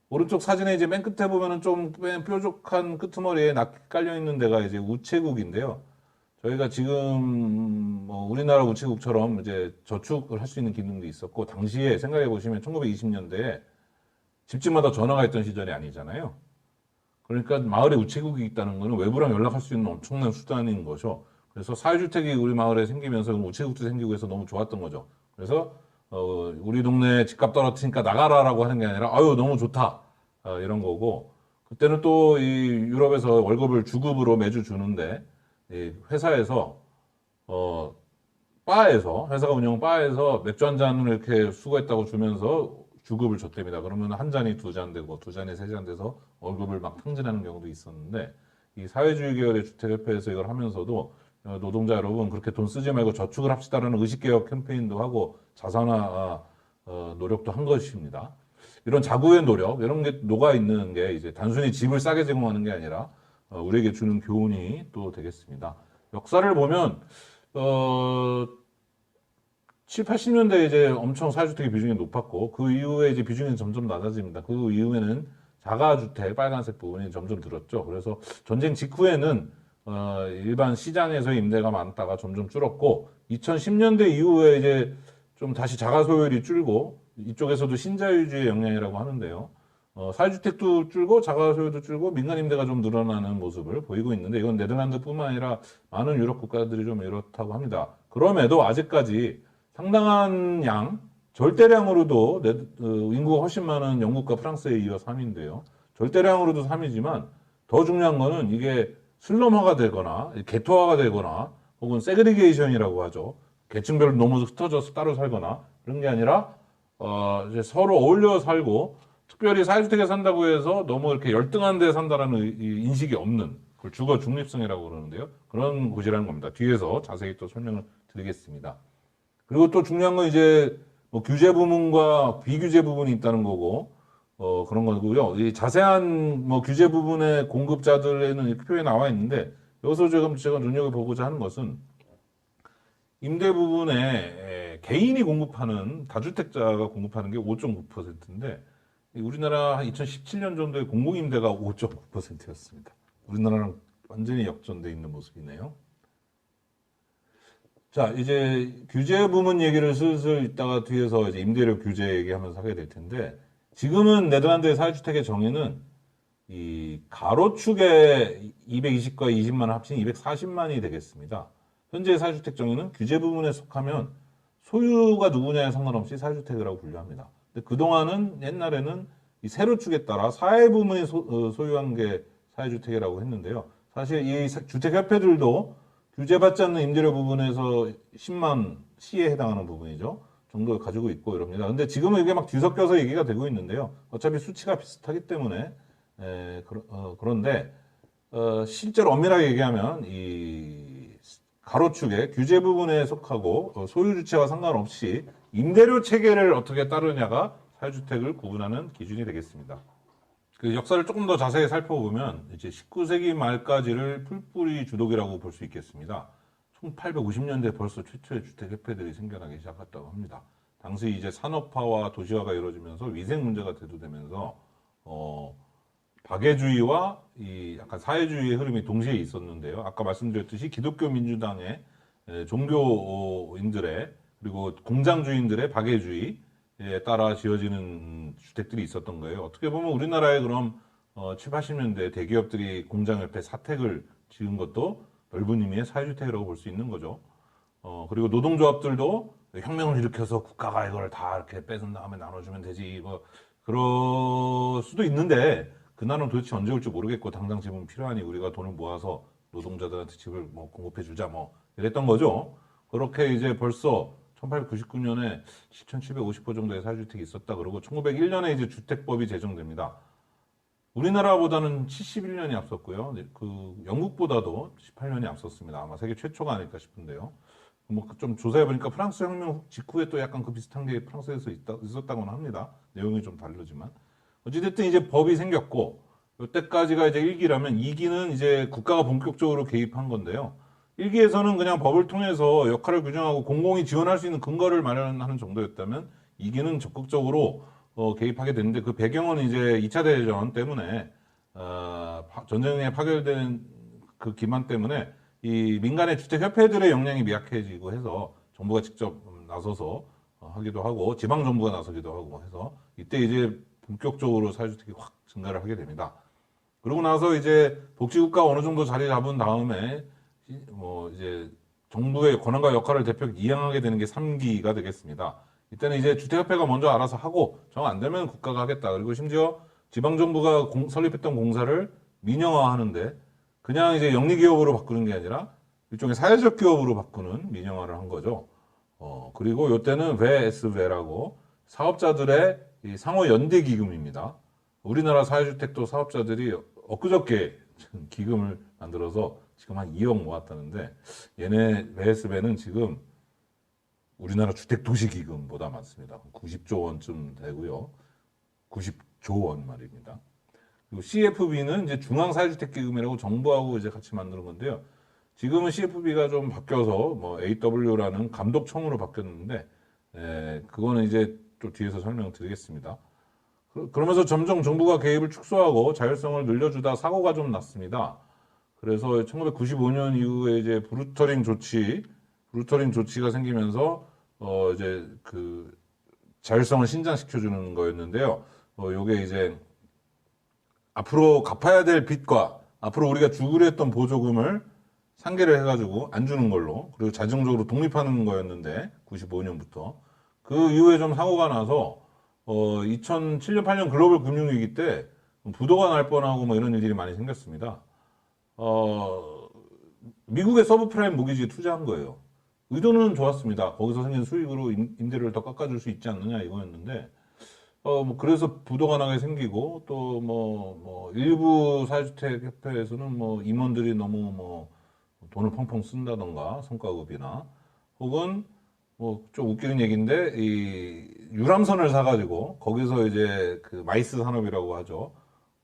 오른쪽 사진에 이제 맨 끝에 보면은 좀 뾰족한 끄트머리에 낙 깔려 있는 데가 이제 우체국인데요. 저희가 지금 뭐 우리나라 우체국처럼 이제 저축을 할 수 있는 기능도 있었고 당시에 생각해 보시면 1920년대에 집집마다 전화가 있던 시절이 아니잖아요. 그러니까 마을에 우체국이 있다는 거는 외부랑 연락할 수 있는 엄청난 수단인 거죠. 그래서 사회주택이 우리 마을에 생기면서 우체국도 생기고 해서 너무 좋았던 거죠. 그래서 우리 동네 집값 떨어뜨니까 나가라라고 하는 게 아니라 아유 너무 좋다 이런 거고 그때는 또 이 유럽에서 월급을 주급으로 매주 주는데 이 회사에서 바에서 회사가 운영한 바에서 맥주 한 잔을 이렇게 수거했다고 주면서 주급을 줬답니다. 그러면 한 잔이 두 잔 되고 두 잔이 세 잔 돼서 월급을 막 탕진하는 경우도 있었는데 이 사회주의 계열의 주택협회에서 이걸 하면서도 노동자 여러분 그렇게 돈 쓰지 말고 저축을 합시다라는 의식개혁 캠페인도 하고 자산화 노력도 한 것입니다. 이런 자구의 노력 이런 게 녹아 있는 게 이제 단순히 집을 싸게 제공하는 게 아니라 우리에게 주는 교훈이 또 되겠습니다. 역사를 보면 7, 80년대에 이제 엄청 사회주택의 비중이 높았고 그 이후에 이제 비중이 점점 낮아집니다. 그 이후에는 자가주택 빨간색 부분이 점점 늘었죠. 그래서 전쟁 직후에는 일반 시장에서의 임대가 많다가 점점 줄었고 2010년대 이후에 이제 좀 다시 자가 소유율이 줄고 이쪽에서도 신자유주의 영향이라고 하는데요. 사회주택도 줄고 자가소유도 줄고 민간 임대가 좀 늘어나는 모습을 보이고 있는데 이건 네덜란드뿐만 아니라 많은 유럽 국가들이 좀 이렇다고 합니다. 그럼에도 아직까지 상당한 양, 절대량으로도 인구가 훨씬 많은 영국과 프랑스에 이어 3위인데요. 절대량으로도 3위지만 더 중요한 거는 이게 슬럼화가 되거나 개토화가 되거나 혹은 세그리게이션이라고 하죠. 계층별로 너무 흩어져서 따로 살거나 그런 게 아니라 이제 서로 어울려 살고 특별히 사회주택에 산다고 해서 너무 이렇게 열등한 데 산다라는 인식이 없는 그걸 주거 중립성이라고 그러는데요. 그런 곳이라는 겁니다. 뒤에서 자세히 또 설명을 드리겠습니다. 그리고 또 중요한 건 이제 뭐 규제 부분과 비규제 부분이 있다는 거고 그런 거고요. 이 자세한 뭐 규제 부분의 공급자들에는 이렇게 표에 나와 있는데 여기서 지금 제가 눈여겨보고자 하는 것은 임대 부분에 개인이 공급하는 다주택자가 공급하는 게 5.9%인데 우리나라 2017년 정도에 공공임대가 5.9%였습니다. 우리나라랑 완전히 역전돼 있는 모습이네요. 자, 이제 규제 부분 얘기를 슬슬 이따가 뒤에서 이제 임대료 규제 얘기하면서 하게 될 텐데 지금은 네덜란드의 사회주택의 정의는 이 가로축에 220과 20만 합친 240만이 되겠습니다. 현재 사회주택 정의는 규제 부분에 속하면 소유가 누구냐에 상관없이 사회주택이라고 분류합니다. 근데 그동안은 옛날에는 이 세로축에 따라 사회 부문이 소유한 게 사회주택이라고 했는데요. 사실 이 주택협회들도 규제받지 않는 임대료 부분에서 10만 C에 해당하는 부분이죠. 정도를 가지고 있고 이럽니다. 근데 지금은 이게 막 뒤섞여서 얘기가 되고 있는데요. 어차피 수치가 비슷하기 때문에 그런데 실제로 엄밀하게 얘기하면 이 가로축의 규제 부분에 속하고 소유 주체와 상관없이 임대료 체계를 어떻게 따르냐가 사회주택을 구분하는 기준이 되겠습니다. 그 역사를 조금 더 자세히 살펴보면 이제 19세기 말까지를 풀뿌리 주독이라고 볼 수 있겠습니다. 1850년대 벌써 최초의 주택협회들이 생겨나기 시작했다고 합니다. 당시 이제 산업화와 도시화가 이루어지면서 위생 문제가 대두되면서 박애주의와 이 약간 사회주의의 흐름이 동시에 있었는데요. 아까 말씀드렸듯이 기독교 민주당의 종교인들의 그리고 공장주인들의 박애주의에 따라 지어지는 주택들이 있었던 거예요. 어떻게 보면 우리나라에 그럼 7, 80년대 대기업들이 공장 옆에 사택을 지은 것도 넓은 의미의 사회주택이라고 볼 수 있는 거죠. 그리고 노동조합들도 혁명을 일으켜서 국가가 이걸 다 이렇게 뺏은 다음에 나눠주면 되지. 뭐, 그럴 수도 있는데, 그날은 도대체 언제 올지 모르겠고, 당장 집은 필요하니 우리가 돈을 모아서 노동자들한테 집을 뭐 공급해주자, 뭐, 이랬던 거죠. 그렇게 이제 벌써 1899년에 7,750호 정도의 사회주택이 있었다 그러고, 1901년에 이제 주택법이 제정됩니다. 우리나라보다는 71년이 앞섰고요. 그 영국보다도 18년이 앞섰습니다. 아마 세계 최초가 아닐까 싶은데요. 뭐 좀 조사해보니까 프랑스 혁명 직후에 또 약간 그 비슷한 게 프랑스에서 있었다고는 합니다. 내용이 좀 다르지만. 어찌됐든 이제 법이 생겼고, 이때까지가 이제 1기라면 2기는 이제 국가가 본격적으로 개입한 건데요. 1기에서는 그냥 법을 통해서 역할을 규정하고 공공이 지원할 수 있는 근거를 마련하는 정도였다면 2기는 적극적으로 개입하게 됐는데 그 배경은 이제 2차 대전 때문에 전쟁에 파괴된 그 기만 때문에 이 민간의 주택협회들의 역량이 미약해지고 해서 정부가 직접 나서서 하기도 하고 지방 정부가 나서기도 하고 해서 이때 이제 본격적으로 사회주택이 확 증가를 하게 됩니다. 그러고 나서 이제 복지국가 어느 정도 자리 잡은 다음에 뭐 이제 정부의 권한과 역할을 대표 이행하게 되는 게 3기가 되겠습니다. 이때는 이제 주택협회가 먼저 알아서 하고 정 안 되면 국가가 하겠다. 그리고 심지어 지방정부가 설립했던 공사를 민영화하는데 그냥 이제 영리기업으로 바꾸는 게 아니라 일종의 사회적 기업으로 바꾸는 민영화를 한 거죠. 그리고 이때는 VSV라고 사업자들의 이 상호 연대 기금입니다. 우리나라 사회주택도 사업자들이 엊그저께 기금을 만들어서 지금 한 2억 모았다는데 얘네 VSV는 지금 우리나라 주택도시기금보다 많습니다. 90조 원쯤 되고요. 90조 원 말입니다. 그리고 CFB는 이제 중앙사회주택기금이라고 정부하고 이제 같이 만드는 건데요. 지금은 CFB가 좀 바뀌어서 뭐 AW라는 감독청으로 바뀌었는데, 그거는 이제 또 뒤에서 설명드리겠습니다. 그러면서 점점 정부가 개입을 축소하고 자율성을 늘려주다 사고가 좀 났습니다. 그래서 1995년 이후에 이제 브루터링 조치가 생기면서 이제 그 자율성을 신장시켜주는 거였는데요. 요게 이제 앞으로 갚아야 될 빚과 앞으로 우리가 주기로 했던 보조금을 상계를 해가지고 안 주는 걸로, 그리고 자정적으로 독립하는 거였는데 95년부터 그 이후에 좀 사고가 나서 2007년 8년 글로벌 금융위기 때 부도가 날 뻔하고 뭐 이런 일들이 많이 생겼습니다. 미국의 서브프라임 모기지에 투자한 거예요. 의도는 좋았습니다. 거기서 생긴 수익으로 임대료를 더 깎아줄 수 있지 않느냐 이거였는데, 뭐 그래서 부도가 나게 생기고 또 뭐 일부 사회주택 협회에서는 뭐 임원들이 너무 뭐 돈을 펑펑 쓴다던가 성과급이나, 혹은 뭐 좀 웃기는 얘기인데 이 유람선을 사가지고 거기서 이제 그 마이스 산업이라고 하죠.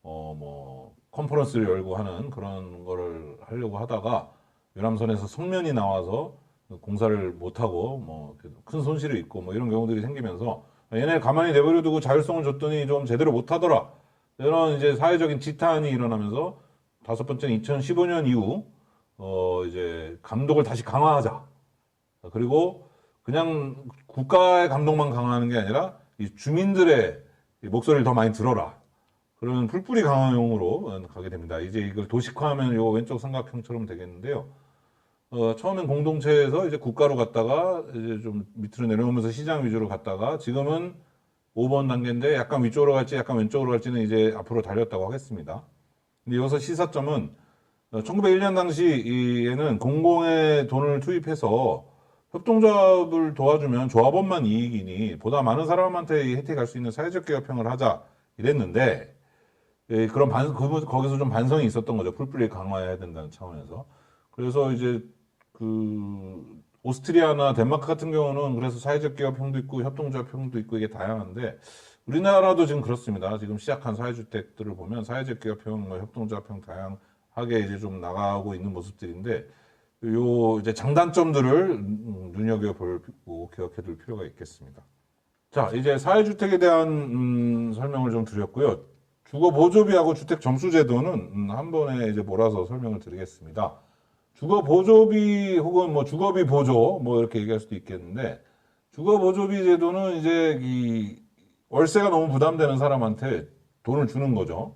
뭐 컨퍼런스를 열고 하는 그런 거를 하려고 하다가 유람선에서 성면이 나와서 공사를 못하고 뭐 큰 손실을 입고 뭐 이런 경우들이 생기면서 얘네 가만히 내버려 두고 자율성을 줬더니 좀 제대로 못하더라. 이런 이제 사회적인 지탄이 일어나면서 다섯 번째는 2015년 이후 이제 감독을 다시 강화하자. 그리고 그냥 국가의 감독만 강화하는 게 아니라 이 주민들의 목소리를 더 많이 들어라. 그런 풀뿌리 강화용으로 가게 됩니다. 이제 이걸 도식화하면 요 왼쪽 삼각형처럼 되겠는데요. 처음엔 공동체에서 이제 국가로 갔다가 이제 좀 밑으로 내려오면서 시장 위주로 갔다가 지금은 5번 단계인데 약간 위쪽으로 갈지 약간 왼쪽으로 갈지는 이제 앞으로 달렸다고 하겠습니다. 근데 여기서 시사점은 1901년 당시에는 공공의 돈을 투입해서 협동조합을 도와주면 조합원만 이익이니 보다 많은 사람한테 혜택이 갈 수 있는 사회적 개혁형을 하자 이랬는데, 그런 거기서 좀 반성이 있었던 거죠. 풀뿌리 강화해야 된다는 차원에서. 그래서 이제 오스트리아나 덴마크 같은 경우는 그래서 사회적 개혁형도 있고 협동조합형도 있고 이게 다양한데, 우리나라도 지금 그렇습니다. 지금 시작한 사회주택들을 보면 사회적 개혁형, 뭐 협동조합형 다양하게 이제 좀 나가고 있는 모습들인데, 요 이제 장단점들을 눈여겨보고 개혁해둘 필요가 있겠습니다. 자, 이제 사회주택에 대한 설명을 좀 드렸고요. 주거보조비하고 주택점수제도는 한 번에 이제 몰아서 설명을 드리겠습니다. 주거보조비 혹은 뭐 주거비 보조 뭐 이렇게 얘기할 수도 있겠는데, 주거보조비 제도는 이제 이 월세가 너무 부담되는 사람한테 돈을 주는 거죠.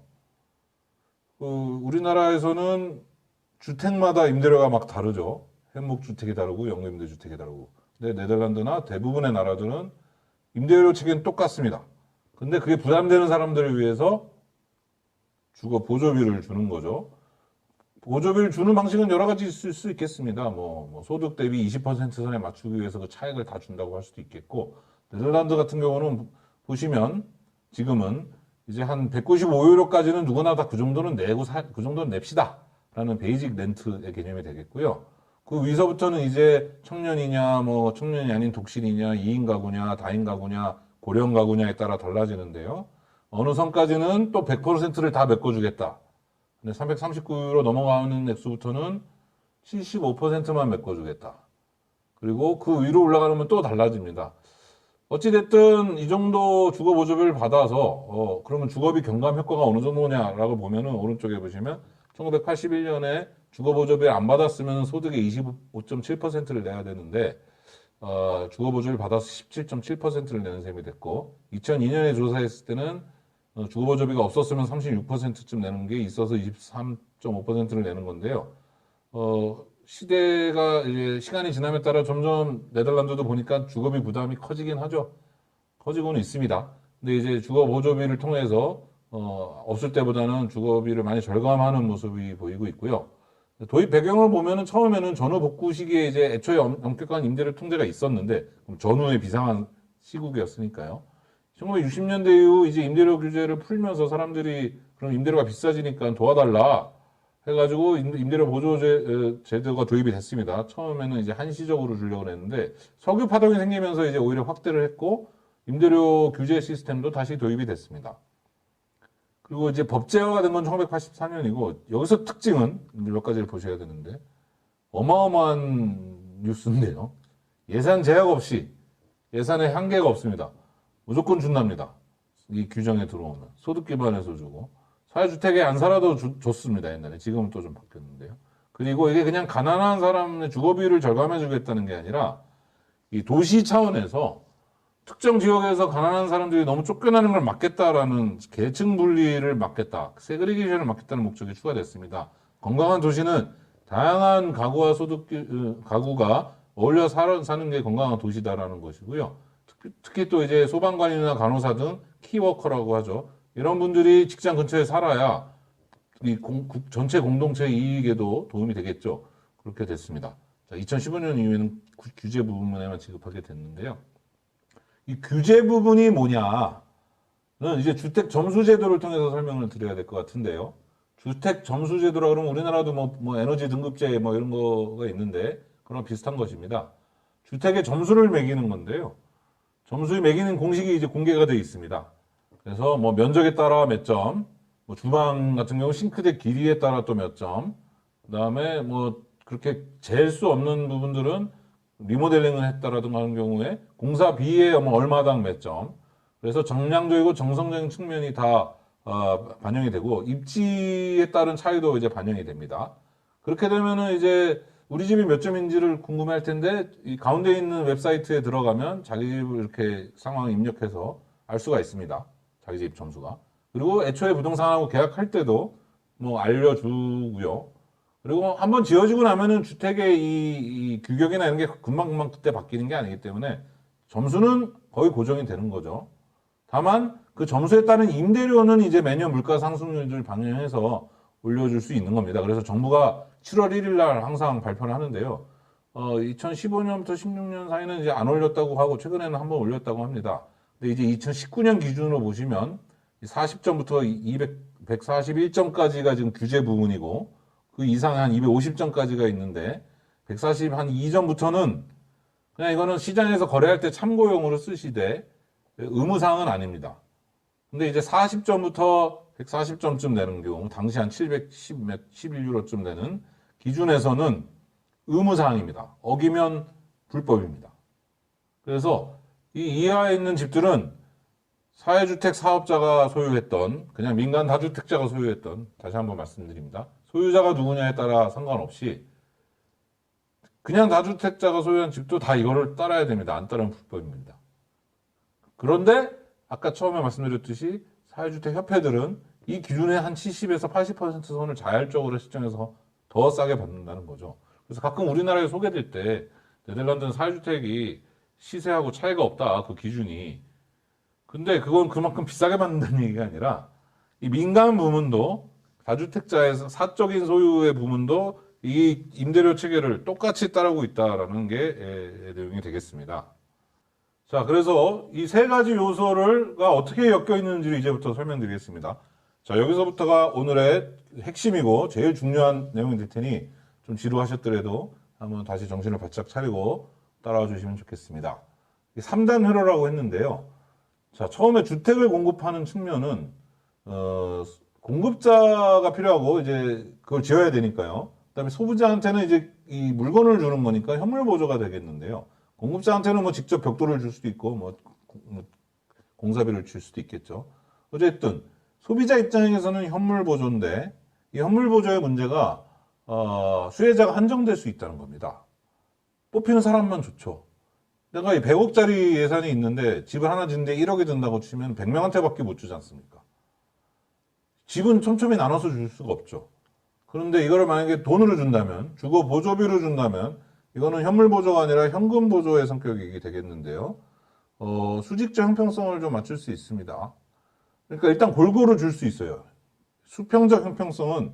우리나라에서는 주택마다 임대료가 막 다르죠. 행복주택이 다르고 영구임대주택이 다르고. 근데 네덜란드나 대부분의 나라들은 임대료 체계는 똑같습니다. 근데 그게 부담되는 사람들을 위해서 주거 보조비를 주는 거죠. 보조비를 주는 방식은 여러 가지 있을 수 있겠습니다. 뭐 소득 대비 20% 선에 맞추기 위해서 그 차액을 다 준다고 할 수도 있겠고, 네덜란드 같은 경우는 보시면 지금은 이제 한 195유로까지는 누구나 다 그 정도는 내고 그 정도는 냅시다 라는 베이직 렌트의 개념이 되겠고요. 그 위서부터는 이제 청년이냐 뭐 청년이 아닌 독실이냐 2인 가구냐 다인 가구냐 고령 가구냐에 따라 달라지는데요. 어느 선까지는 또 100%를 다 메꿔주겠다. 근데 339유로 넘어가는 액수부터는 75%만 메꿔주겠다. 그리고 그 위로 올라가면 또 달라집니다. 어찌됐든 이 정도 주거보조비를 받아서 그러면 주거비 경감 효과가 어느 정도냐라고 보면은 오른쪽에 보시면 1981년에 주거보조비를 안 받았으면 소득의 25.7%를 내야 되는데 주거보조비를 받아서 17.7%를 내는 셈이 됐고, 2002년에 조사했을 때는 주거보조비가 없었으면 36%쯤 내는 게 있어서 23.5%를 내는 건데요. 시대가 이제 시간이 지남에 따라 점점 네덜란드도 보니까 주거비 부담이 커지긴 하죠. 커지고는 있습니다. 근데 이제 주거보조비를 통해서 없을 때보다는 주거비를 많이 절감하는 모습이 보이고 있고요. 도입 배경을 보면은 처음에는 전후 복구 시기에 이제 애초에 엄격한 임대료 통제가 있었는데, 전후의 비상한 시국이었으니까요. 1960년대 이후 이제 임대료 규제를 풀면서 사람들이 그럼 임대료가 비싸지니까 도와달라 해가지고 임대료 보조 제도가 도입이 됐습니다. 처음에는 이제 한시적으로 주려고 했는데 석유 파동이 생기면서 이제 오히려 확대를 했고 임대료 규제 시스템도 다시 도입이 됐습니다. 그리고 이제 법제화가 된 건 1984년이고 여기서 특징은 몇 가지를 보셔야 되는데, 어마어마한 뉴스인데요. 예산 제약 없이, 예산에 한계가 없습니다. 무조건 준답니다. 이 규정에 들어오면. 소득 기반에서 주고. 사회주택에 안 살아도 줬습니다. 옛날에. 지금은 또 좀 바뀌었는데요. 그리고 이게 그냥 가난한 사람의 주거비를 절감해 주겠다는 게 아니라 이 도시 차원에서 특정 지역에서 가난한 사람들이 너무 쫓겨나는 걸 막겠다라는 계층 분리를 막겠다, 세그리게이션을 막겠다는 목적이 추가됐습니다. 건강한 도시는 다양한 가구와 가구가 어울려 사는 게 건강한 도시다라는 것이고요. 특히 또 이제 소방관이나 간호사 등 키워커라고 하죠. 이런 분들이 직장 근처에 살아야 전체 공동체 이익에도 도움이 되겠죠. 그렇게 됐습니다. 자, 2015년 이후에는 규제 부분에만 지급하게 됐는데요. 이 규제 부분이 뭐냐는 이제 주택 점수 제도를 통해서 설명을 드려야 될 것 같은데요. 주택 점수 제도라 그러면 우리나라도 뭐 에너지 등급제 뭐 이런 거가 있는데 그런 비슷한 것입니다. 주택의 점수를 매기는 건데요. 점수를 매기는 공식이 이제 공개가 되어 있습니다. 그래서 뭐 면적에 따라 몇 점, 뭐 주방 같은 경우 싱크대 길이에 따라 또 몇 점, 그다음에 뭐 그렇게 잴 수 없는 부분들은 리모델링을 했다라든가 하는 경우에 공사비에 뭐 얼마당 몇 점. 그래서 정량적이고 정성적인 측면이 다 반영이 되고 입지에 따른 차이도 이제 반영이 됩니다. 그렇게 되면은 이제 우리 집이 몇 점인지를 궁금해할 텐데 이 가운데 있는 웹사이트에 들어가면 자기 집을 이렇게 상황을 입력해서 알 수가 있습니다. 자기 집 점수가. 그리고 애초에 부동산하고 계약할 때도 뭐 알려주고요. 그리고 한번 지어지고 나면은 주택의 이 규격이나 이런 게 금방금방 그때 바뀌는 게 아니기 때문에 점수는 거의 고정이 되는 거죠. 다만 그 점수에 따른 임대료는 이제 매년 물가 상승률을 반영해서 올려줄 수 있는 겁니다. 그래서 정부가 7월 1일 날 항상 발표를 하는데요. 2015년부터 16년 사이는 이제 안 올렸다고 하고 최근에는 한번 올렸다고 합니다. 근데 이제 2019년 기준으로 보시면 40점부터 141점까지가 지금 규제 부분이고 그 이상의 한 250점까지가 있는데 140 한 2점부터는 그냥 이거는 시장에서 거래할 때 참고용으로 쓰시되 의무사항은 아닙니다. 근데 이제 40점부터 140점쯤 되는 경우 당시 한 711유로쯤 되는 기준에서는 의무사항입니다. 어기면 불법입니다. 그래서 이 이하에 있는 집들은 사회주택 사업자가 소유했던 그냥 민간 다주택자가 소유했던 다시 한번 말씀드립니다. 소유자가 누구냐에 따라 상관없이 그냥 다주택자가 소유한 집도 다 이거를 따라야 됩니다. 안 따르면 불법입니다. 그런데 아까 처음에 말씀드렸듯이 사회주택 협회들은 이 기준의 한 70에서 80% 선을 자율적으로 시정해서 더 싸게 받는다는 거죠. 그래서 가끔 우리나라에 소개될 때 네덜란드는 사회주택이 시세하고 차이가 없다. 그 기준이. 근데 그건 그만큼 비싸게 받는다는 얘기가 아니라 이 민간 부문도 다주택자에서 사적인 소유의 부문도 이 임대료 체계를 똑같이 따르고 있다라는 게 내용이 되겠습니다. 자, 그래서 이 세 가지 요소가 어떻게 엮여 있는지를 이제부터 설명드리겠습니다. 자, 여기서부터가 오늘의 핵심이고 제일 중요한 내용이 될 테니 좀 지루하셨더라도 한번 다시 정신을 바짝 차리고 따라와 주시면 좋겠습니다. 3단 회로라고 했는데요. 자, 처음에 주택을 공급하는 측면은 공급자가 필요하고 이제 그걸 지어야 되니까요. 그다음에 소비자한테는 이제 이 물건을 주는 거니까 현물 보조가 되겠는데요. 공급자한테는 뭐 직접 벽돌을 줄 수도 있고 뭐 공사비를 줄 수도 있겠죠. 어쨌든 소비자 입장에서는 현물 보조인데 이 현물 보조의 문제가 수혜자가 한정될 수 있다는 겁니다. 뽑히는 사람만 좋죠. 내가 이 100억짜리 예산이 있는데 집을 하나 짓는데 1억이 든다고 치면 100명한테밖에 못 주지 않습니까? 집은 촘촘히 나눠서 줄 수가 없죠. 그런데 이거를 만약에 돈으로 준다면, 주거 보조비로 준다면, 이거는 현물 보조가 아니라 현금 보조의 성격이 되겠는데요. 수직적 형평성을 좀 맞출 수 있습니다. 그러니까 일단 골고루 줄 수 있어요. 수평적 형평성은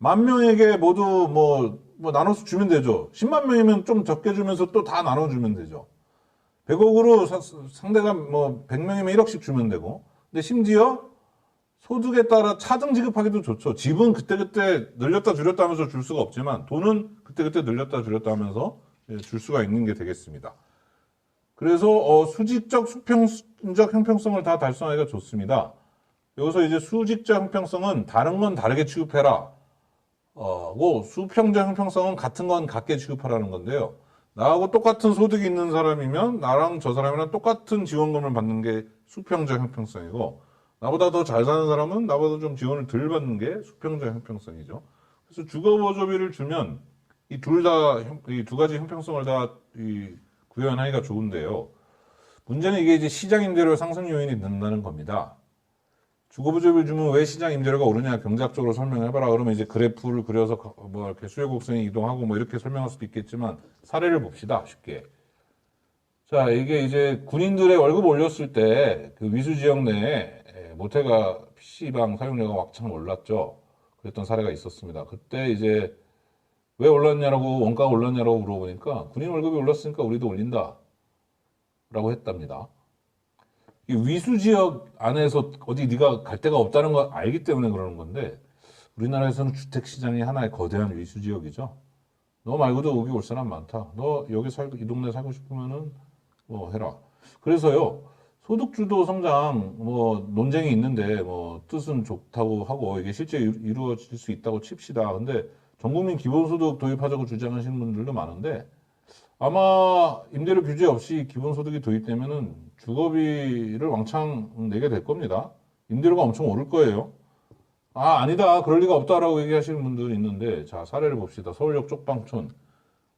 10,000명에게 모두 뭐 나눠서 주면 되죠. 10만 명이면 좀 적게 주면서 또 다 나눠주면 되죠. 100억으로 상대가 뭐 100명이면 1억씩 주면 되고. 근데 심지어 소득에 따라 차등 지급하기도 좋죠. 집은 그때그때 늘렸다 줄였다 하면서 줄 수가 없지만 돈은 그때그때 늘렸다 줄였다 하면서 줄 수가 있는 게 되겠습니다. 그래서 수직적, 수평적 형평성을 다 달성하기가 좋습니다. 여기서 이제 수직적 형평성은 다른 건 다르게 취급해라. 수평적 형평성은 같은 건 같게 취급하라는 건데요. 나하고 똑같은 소득이 있는 사람이면 나랑 저 사람이랑 똑같은 지원금을 받는 게 수평적 형평성이고 나보다 더 잘 사는 사람은 나보다 좀 지원을 덜 받는 게 수평적 형평성이죠. 그래서 주거보조비를 주면 이 두 가지 형평성을 다 구현하기가 좋은데요. 문제는 이게 이제 시장 임대료 상승 요인이 는다는 겁니다. 주거부조비를 주면 왜 시장 임대료가 오르냐 경제학적으로 설명해봐라. 그러면 이제 그래프를 그려서 뭐 이렇게 수요 곡선이 이동하고 뭐 이렇게 설명할 수도 있겠지만 사례를 봅시다. 쉽게. 자, 이게 이제 군인들의 월급 올렸을 때 그 위수 지역 내에 모태가 PC방 사용료가 왕창 올랐죠. 그랬던 사례가 있었습니다. 그때 이제 왜 올랐냐라고 원가가 올랐냐라고 물어보니까 군인 월급이 올랐으니까 우리도 올린다 라고 했답니다. 이 위수 지역 안에서 어디 네가 갈 데가 없다는 걸 알기 때문에 그러는 건데 우리나라에서는 주택 시장이 하나의 거대한 위수 지역이죠. 너 말고도 여기 올 사람 많다. 너 여기 살고 이 동네 살고 싶으면은 뭐 해라. 그래서요. 소득주도 성장 뭐 논쟁이 있는데 뭐 뜻은 좋다고 하고 이게 실제 이루어질 수 있다고 칩시다. 근데 전국민 기본소득 도입하자고 주장하시는 분들도 많은데 아마 임대료 규제 없이 기본소득이 도입되면은 주거비를 왕창 내게 될 겁니다. 임대료가 엄청 오를 거예요. 아, 아니다. 그럴 리가 없다라고 얘기하시는 분들이 있는데 자, 사례를 봅시다. 서울역 쪽방촌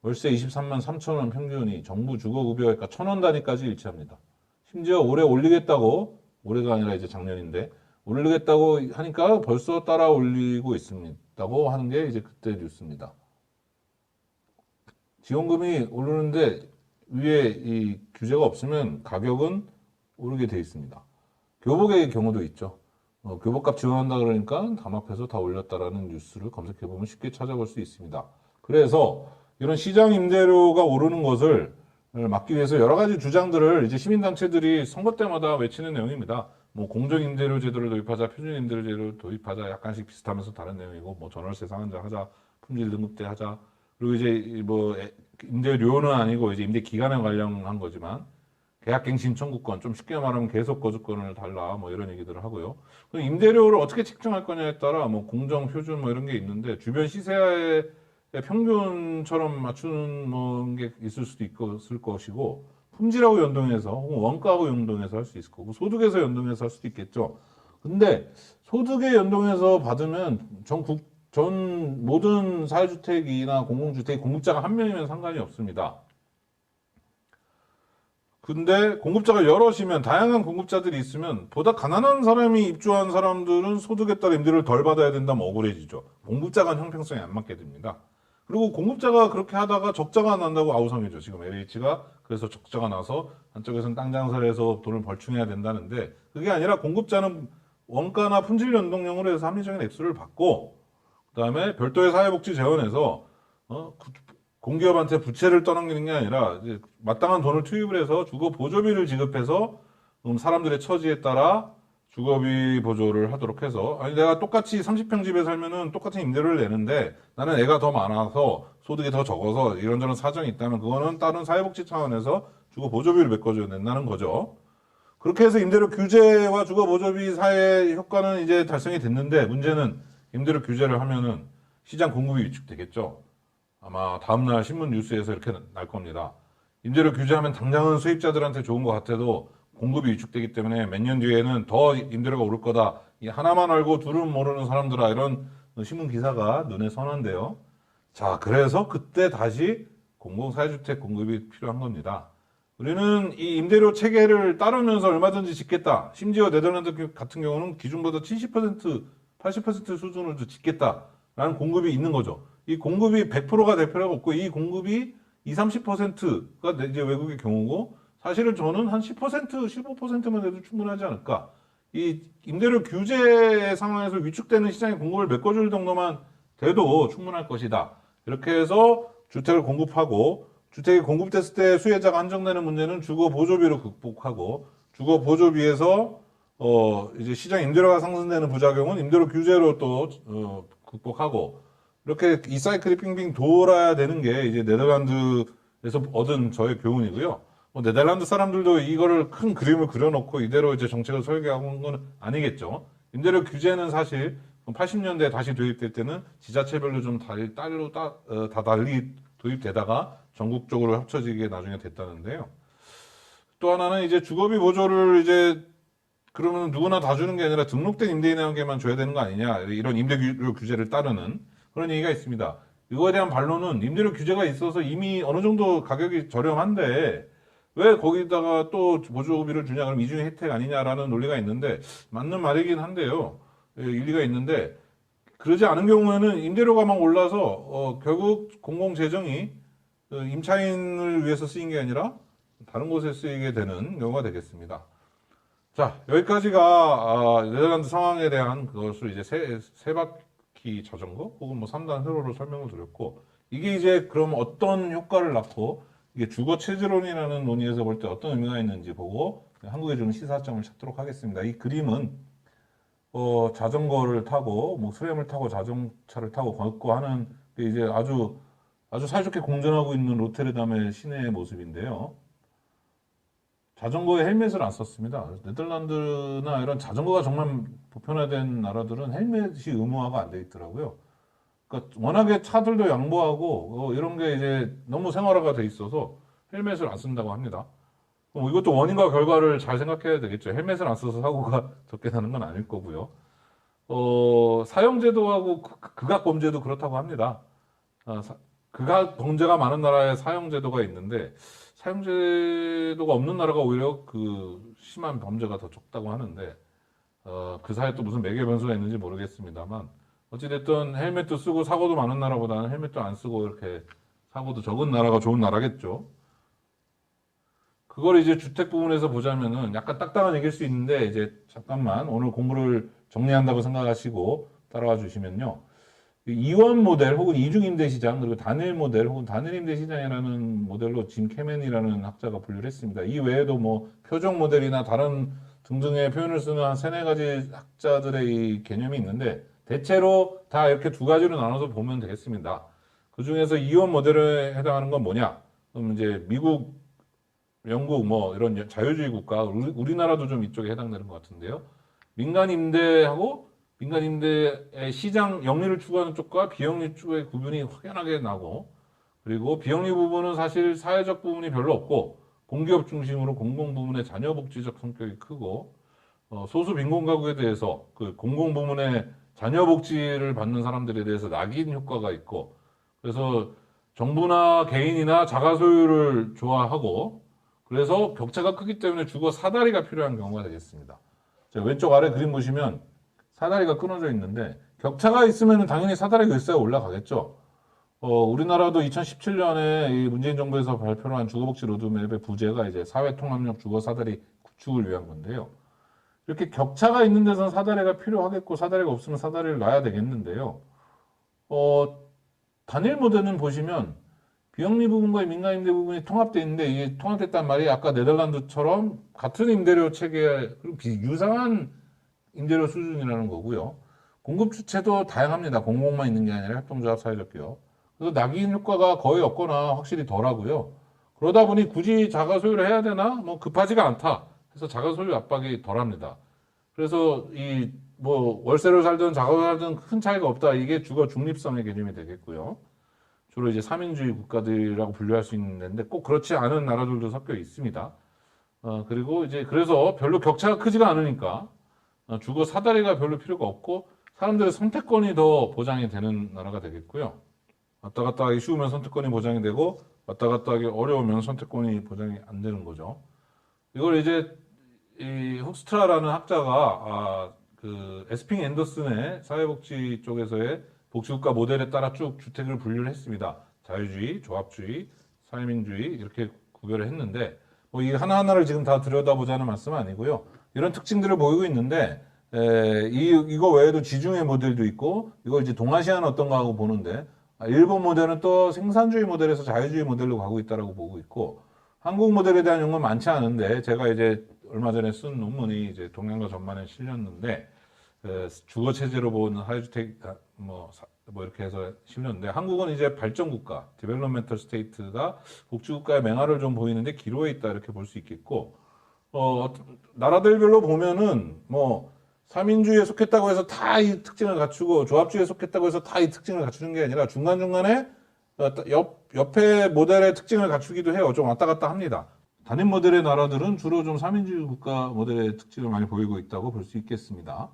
월세 23만 3천 원 평균이 정부 주거급여가 1,000원 단위까지 일치합니다. 심지어 올해 올리겠다고 올해가 아니라 이제 작년인데 올리겠다고 하니까 벌써 따라 올리고 있습니다고 하는 게 이제 그때 뉴스입니다. 지원금이 오르는데 위에 이 규제가 없으면 가격은 오르게 돼 있습니다. 교복의 경우도 있죠. 교복값 지원한다 그러니까 담합해서 다 올렸다라는 뉴스를 검색해보면 쉽게 찾아볼 수 있습니다. 그래서 이런 시장 임대료가 오르는 것을 막기 위해서 여러 가지 주장들을 이제 시민단체들이 선거 때마다 외치는 내용입니다. 뭐 공정임대료 제도를 도입하자, 표준임대료 제도를 도입하자, 약간씩 비슷하면서 다른 내용이고, 뭐 전월세 상한제 하자, 품질 등급제 하자, 그리고 이제 뭐 임대료는 아니고 이제 임대 기간에 관련한 거지만 계약갱신 청구권, 좀 쉽게 말하면 계속 거주권을 달라, 뭐 이런 얘기들을 하고요. 그럼 임대료를 어떻게 책정할 거냐에 따라 뭐 공정, 표준 뭐 이런 게 있는데 주변 시세의 평균처럼 맞추는 뭐 게 있을 수도 있을 것이고 품질하고 연동해서 혹은 원가하고 연동해서 할 수 있을 거고 소득에서 연동해서 할 수도 있겠죠. 근데 소득에 연동해서 받으면 전 모든 사회주택이나 공공주택 공급자가 한 명이면 상관이 없습니다. 근데 공급자가 여럿이면 다양한 공급자들이 있으면 보다 가난한 사람이 입주한 사람들은 소득에 따라 임대료를 덜 받아야 된다면 억울해지죠. 공급자 간 형평성이 안 맞게 됩니다. 그리고 공급자가 그렇게 하다가 적자가 난다고 아우성이죠. 지금 LH가 그래서 적자가 나서 한쪽에서는 땅 장사를 해서 돈을 벌충해야 된다는데 그게 아니라 공급자는 원가나 품질 연동형으로 해서 합리적인 액수를 받고 그다음에 별도의 사회복지 재원에서 공기업한테 부채를 떠넘기는 게 아니라 이제 마땅한 돈을 투입을 해서 주거 보조비를 지급해서 사람들의 처지에 따라 주거비 보조를 하도록 해서 아니 내가 똑같이 30평 집에 살면은 똑같은 임대료를 내는데 나는 애가 더 많아서 소득이 더 적어서 이런저런 사정이 있다면 그거는 다른 사회복지 차원에서 주거 보조비를 메꿔줘야 된다는 거죠. 그렇게 해서 임대료 규제와 주거 보조비 사회 효과는 이제 달성이 됐는데 문제는 임대료 규제를 하면은 시장 공급이 위축되겠죠. 아마 다음날 신문 뉴스에서 이렇게 날 겁니다. 임대료 규제하면 당장은 수입자들한테 좋은 것 같아도 공급이 위축되기 때문에 몇 년 뒤에는 더 임대료가 오를 거다. 이 하나만 알고 둘은 모르는 사람들아 이런 신문 기사가 눈에 선한데요. 자, 그래서 그때 다시 공공사회주택 공급이 필요한 겁니다. 우리는 이 임대료 체계를 따르면서 얼마든지 짓겠다. 심지어 네덜란드 같은 경우는 기준보다 70%, 80% 수준을 짓겠다라는 공급이 있는 거죠. 이 공급이 100%가 될 필요가 없고 이 공급이 20, 30%가 이제 외국의 경우고 사실은 저는 한 10%, 15%만 돼도 충분하지 않을까. 이 임대료 규제 상황에서 위축되는 시장의 공급을 메꿔줄 정도만 돼도 충분할 것이다. 이렇게 해서 주택을 공급하고 주택이 공급됐을 때 수혜자가 한정되는 문제는 주거 보조비로 극복하고 주거 보조비에서 이제 시장 임대료가 상승되는 부작용은 임대료 규제로 또 극복하고 이렇게 이 사이클이 빙빙 돌아야 되는 게 이제 네덜란드에서 얻은 저의 교훈이고요. 뭐 네덜란드 사람들도 이거를 큰 그림을 그려놓고 이대로 이제 정책을 설계하는 건 아니겠죠. 임대료 규제는 사실 80년대에 다시 도입될 때는 지자체별로 좀 다 달리 도입되다가 전국적으로 합쳐지게 나중에 됐다는데요. 또 하나는 이제 주거비 보조를 이제 그러면 누구나 다 주는 게 아니라 등록된 임대인에게만 줘야 되는 거 아니냐. 이런 임대료 규제를 따르는 그런 얘기가 있습니다. 이거에 대한 반론은 임대료 규제가 있어서 이미 어느 정도 가격이 저렴한데 왜 거기다가 또 보조비를 주냐, 그럼 이중의 혜택 아니냐라는 논리가 있는데, 맞는 말이긴 한데요. 예, 일리가 있는데, 그러지 않은 경우에는 임대료가 막 올라서, 결국 공공재정이 임차인을 위해서 쓰인 게 아니라 다른 곳에 쓰이게 되는 경우가 되겠습니다. 자, 여기까지가 네덜란드 상황에 대한 그것을 이제 세 바퀴 자전거 혹은 뭐 3단 회로로 설명을 드렸고, 이게 이제 그럼 어떤 효과를 낳고 이게 주거 체제론이라는 논의에서 볼 때 어떤 의미가 있는지 보고 한국에 좀 시사점을 찾도록 하겠습니다. 이 그림은 자전거를 타고 뭐 수레를 타고 자동차를 타고 걷고 하는 게 이제 아주 사이좋게 공존하고 있는 로테르담의 시내의 모습인데요. 자전거에 헬멧을 안 썼습니다. 네덜란드나 이런 자전거가 정말 보편화된 나라들은 헬멧이 의무화가 안 돼 있더라고요. 그러니까 워낙에 차들도 양보하고 이런 게 이제 너무 생활화가 돼 있어서 헬멧을 안 쓴다고 합니다. 그럼 이것도 원인과 결과를 잘 생각해야 되겠죠. 헬멧을 안 써서 사고가 적게 나는 건 아닐 거고요. 사형제도하고 극악범죄도 그렇다고 합니다. 극악범죄가 많은 나라에 사형제도가 있는데 사형제도가 없는 나라가 오히려 그 심한 범죄가 더 적다고 하는데 그 사이에 또 무슨 매개 변수가 있는지 모르겠습니다만 어찌됐든 헬멧도 쓰고 사고도 많은 나라보다는 헬멧도 안 쓰고 이렇게 사고도 적은 나라가 좋은 나라겠죠. 그걸 이제 주택 부분에서 보자면은 약간 딱딱한 얘기일 수 있는데 이제 잠깐만 오늘 공부를 정리한다고 생각하시고 따라와 주시면요. 이원 모델 혹은 이중임대 시장 그리고 단일 모델 혹은 단일임대 시장이라는 모델로 짐 캐맨이라는 학자가 분류를 했습니다. 이 외에도 뭐 표적 모델이나 다른 등등의 표현을 쓰는 한 세네 가지 학자들의 이 개념이 있는데 대체로 다 이렇게 두 가지로 나눠서 보면 되겠습니다. 그 중에서 이원 모델에 해당하는 건 뭐냐? 그럼 이제 미국, 영국 뭐 이런 자유주의 국가, 우리나라도 좀 이쪽에 해당되는 것 같은데요. 민간 임대하고 민간 임대의 시장 영리를 추구하는 쪽과 비영리 쪽의 구분이 확연하게 나고 그리고 비영리 부분은 사실 사회적 부분이 별로 없고 공기업 중심으로 공공 부문의 자녀 복지적 성격이 크고 소수 빈곤 가구에 대해서 그 공공 부문의 자녀 복지를 받는 사람들에 대해서 낙인 효과가 있고 그래서 정부나 개인이나 자가 소유를 좋아하고 그래서 격차가 크기 때문에 주거 사다리가 필요한 경우가 되겠습니다. 자, 왼쪽 아래 그림 보시면 사다리가 끊어져 있는데 격차가 있으면 당연히 사다리가 있어야 올라가겠죠. 우리나라도 2017년에 이 문재인 정부에서 발표를 한 주거복지 로드맵의 부제가 이제 사회통합력 주거 사다리 구축을 위한 건데요. 이렇게 격차가 있는 데서는 사다리가 필요하겠고 사다리가 없으면 사다리를 놔야 되겠는데요. 단일 모델은 보시면 비영리 부분과 민간임대 부분이 통합되어 있는데 이게 통합됐단 말이 아까 네덜란드처럼 같은 임대료 체계 그리고 유사한 임대료 수준이라는 거고요. 공급 주체도 다양합니다. 공공만 있는 게 아니라 협동조합, 사회적 기업. 그래서 낙인 효과가 거의 없거나 확실히 덜하고요. 그러다 보니 굳이 자가 소유를 해야 되나? 뭐 급하지가 않다. 그래서 자가 소유 압박이 덜합니다. 그래서 이 뭐 월세로 살든 자가로 살든 큰 차이가 없다. 이게 주거 중립성의 개념이 되겠고요. 주로 이제 삼인주의 국가들이라고 분류할 수 있는데 꼭 그렇지 않은 나라들도 섞여 있습니다. 그리고 이제 그래서 별로 격차가 크지가 않으니까 주거 사다리가 별로 필요가 없고 사람들의 선택권이 더 보장이 되는 나라가 되겠고요. 왔다 갔다 하기 쉬우면 선택권이 보장이 되고 왔다 갔다 하기 어려우면 선택권이 보장이 안 되는 거죠. 이걸 이제 이 훅스트라라는 학자가 그 에스핑 앤더슨의 사회복지 쪽에서의 복지국가 모델에 따라 쭉 주택을 분류를 했습니다. 자유주의, 조합주의, 사회민주의 이렇게 구별을 했는데 뭐 이 하나하나를 지금 다 들여다보자는 말씀은 아니고요. 이런 특징들을 보이고 있는데 이거 외에도 지중해 모델도 있고 이걸 이제 동아시아는 어떤가 하고 보는데 일본 모델은 또 생산주의 모델에서 자유주의 모델로 가고 있다라고 보고 있고 한국 모델에 대한 연구는 많지 않은데 제가 이제 얼마 전에 쓴 논문이 이제 동양과 전반에 실렸는데 주거 체제로 본 사회주택 뭐 이렇게 해서 실렸는데 한국은 이제 발전국가, 디벨롭멘털 스테이트가 복지국가의 맹아를 좀 보이는데 기로에 있다 이렇게 볼 수 있겠고 나라들별로 보면은 뭐 삼인주의에 속했다고 해서 다 이 특징을 갖추고 조합주의에 속했다고 해서 다 이 특징을 갖추는 게 아니라 중간중간에 옆에 모델의 특징을 갖추기도 해요. 좀 왔다 갔다 합니다. 단일 모델의 나라들은 주로 좀 삼인주의 국가 모델의 특징을 많이 보이고 있다고 볼 수 있겠습니다.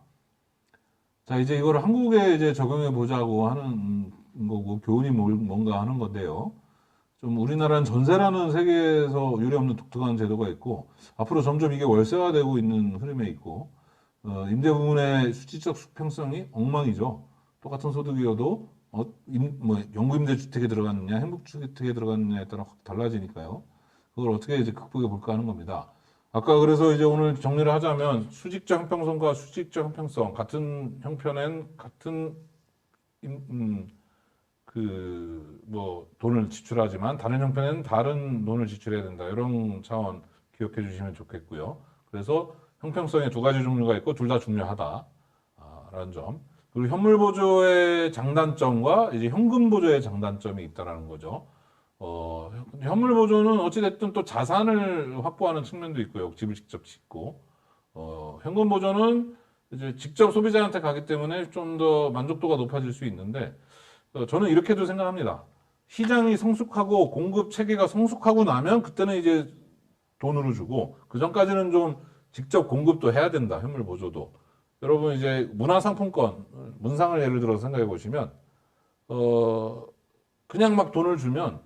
자, 이제 이거를 한국에 이제 적용해 보자고 하는 거고, 교훈이 뭔가 하는 건데요. 좀 우리나라는 전세라는 세계에서 유례없는 독특한 제도가 있고 앞으로 점점 이게 월세화되고 있는 흐름에 있고 임대 부분의 수치적 수평성이 엉망이죠. 똑같은 소득이어도 뭐 영구임대 주택에 들어갔느냐 행복주택에 들어갔느냐에 따라 확 달라지니까요. 그걸 어떻게 이제 극복해 볼까 하는 겁니다. 아까 그래서 이제 오늘 정리를 하자면 수직적 형평성과 수직적 형평성 같은 형편엔 같은 뭐 돈을 지출하지만 다른 형편에는 다른 돈을 지출해야 된다. 이런 차원 기억해 주시면 좋겠고요. 그래서 형평성에 두 가지 종류가 있고 둘 다 중요하다라는 점. 그리고 현물 보조의 장단점과 이제 현금 보조의 장단점이 있다라는 거죠. 현물 보조는 어찌됐든 또 자산을 확보하는 측면도 있고요. 집을 직접 짓고. 현금 보조는 이제 직접 소비자한테 가기 때문에 좀 더 만족도가 높아질 수 있는데, 저는 이렇게도 생각합니다. 시장이 성숙하고 공급 체계가 성숙하고 나면 그때는 이제 돈으로 주고, 그 전까지는 좀 직접 공급도 해야 된다. 현물 보조도. 여러분 이제 문화상품권, 문상을 예를 들어서 생각해 보시면, 그냥 막 돈을 주면,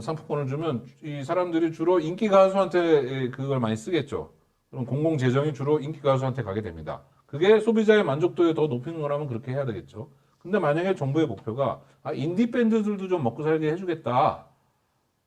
상품권을 주면 이 사람들이 주로 인기 가수한테 그걸 많이 쓰겠죠. 그럼 공공 재정이 주로 인기 가수한테 가게 됩니다. 그게 소비자의 만족도에 더 높이는 거라면 그렇게 해야 되겠죠. 근데 만약에 정부의 목표가 인디 밴드들도 좀 먹고 살게 해주겠다.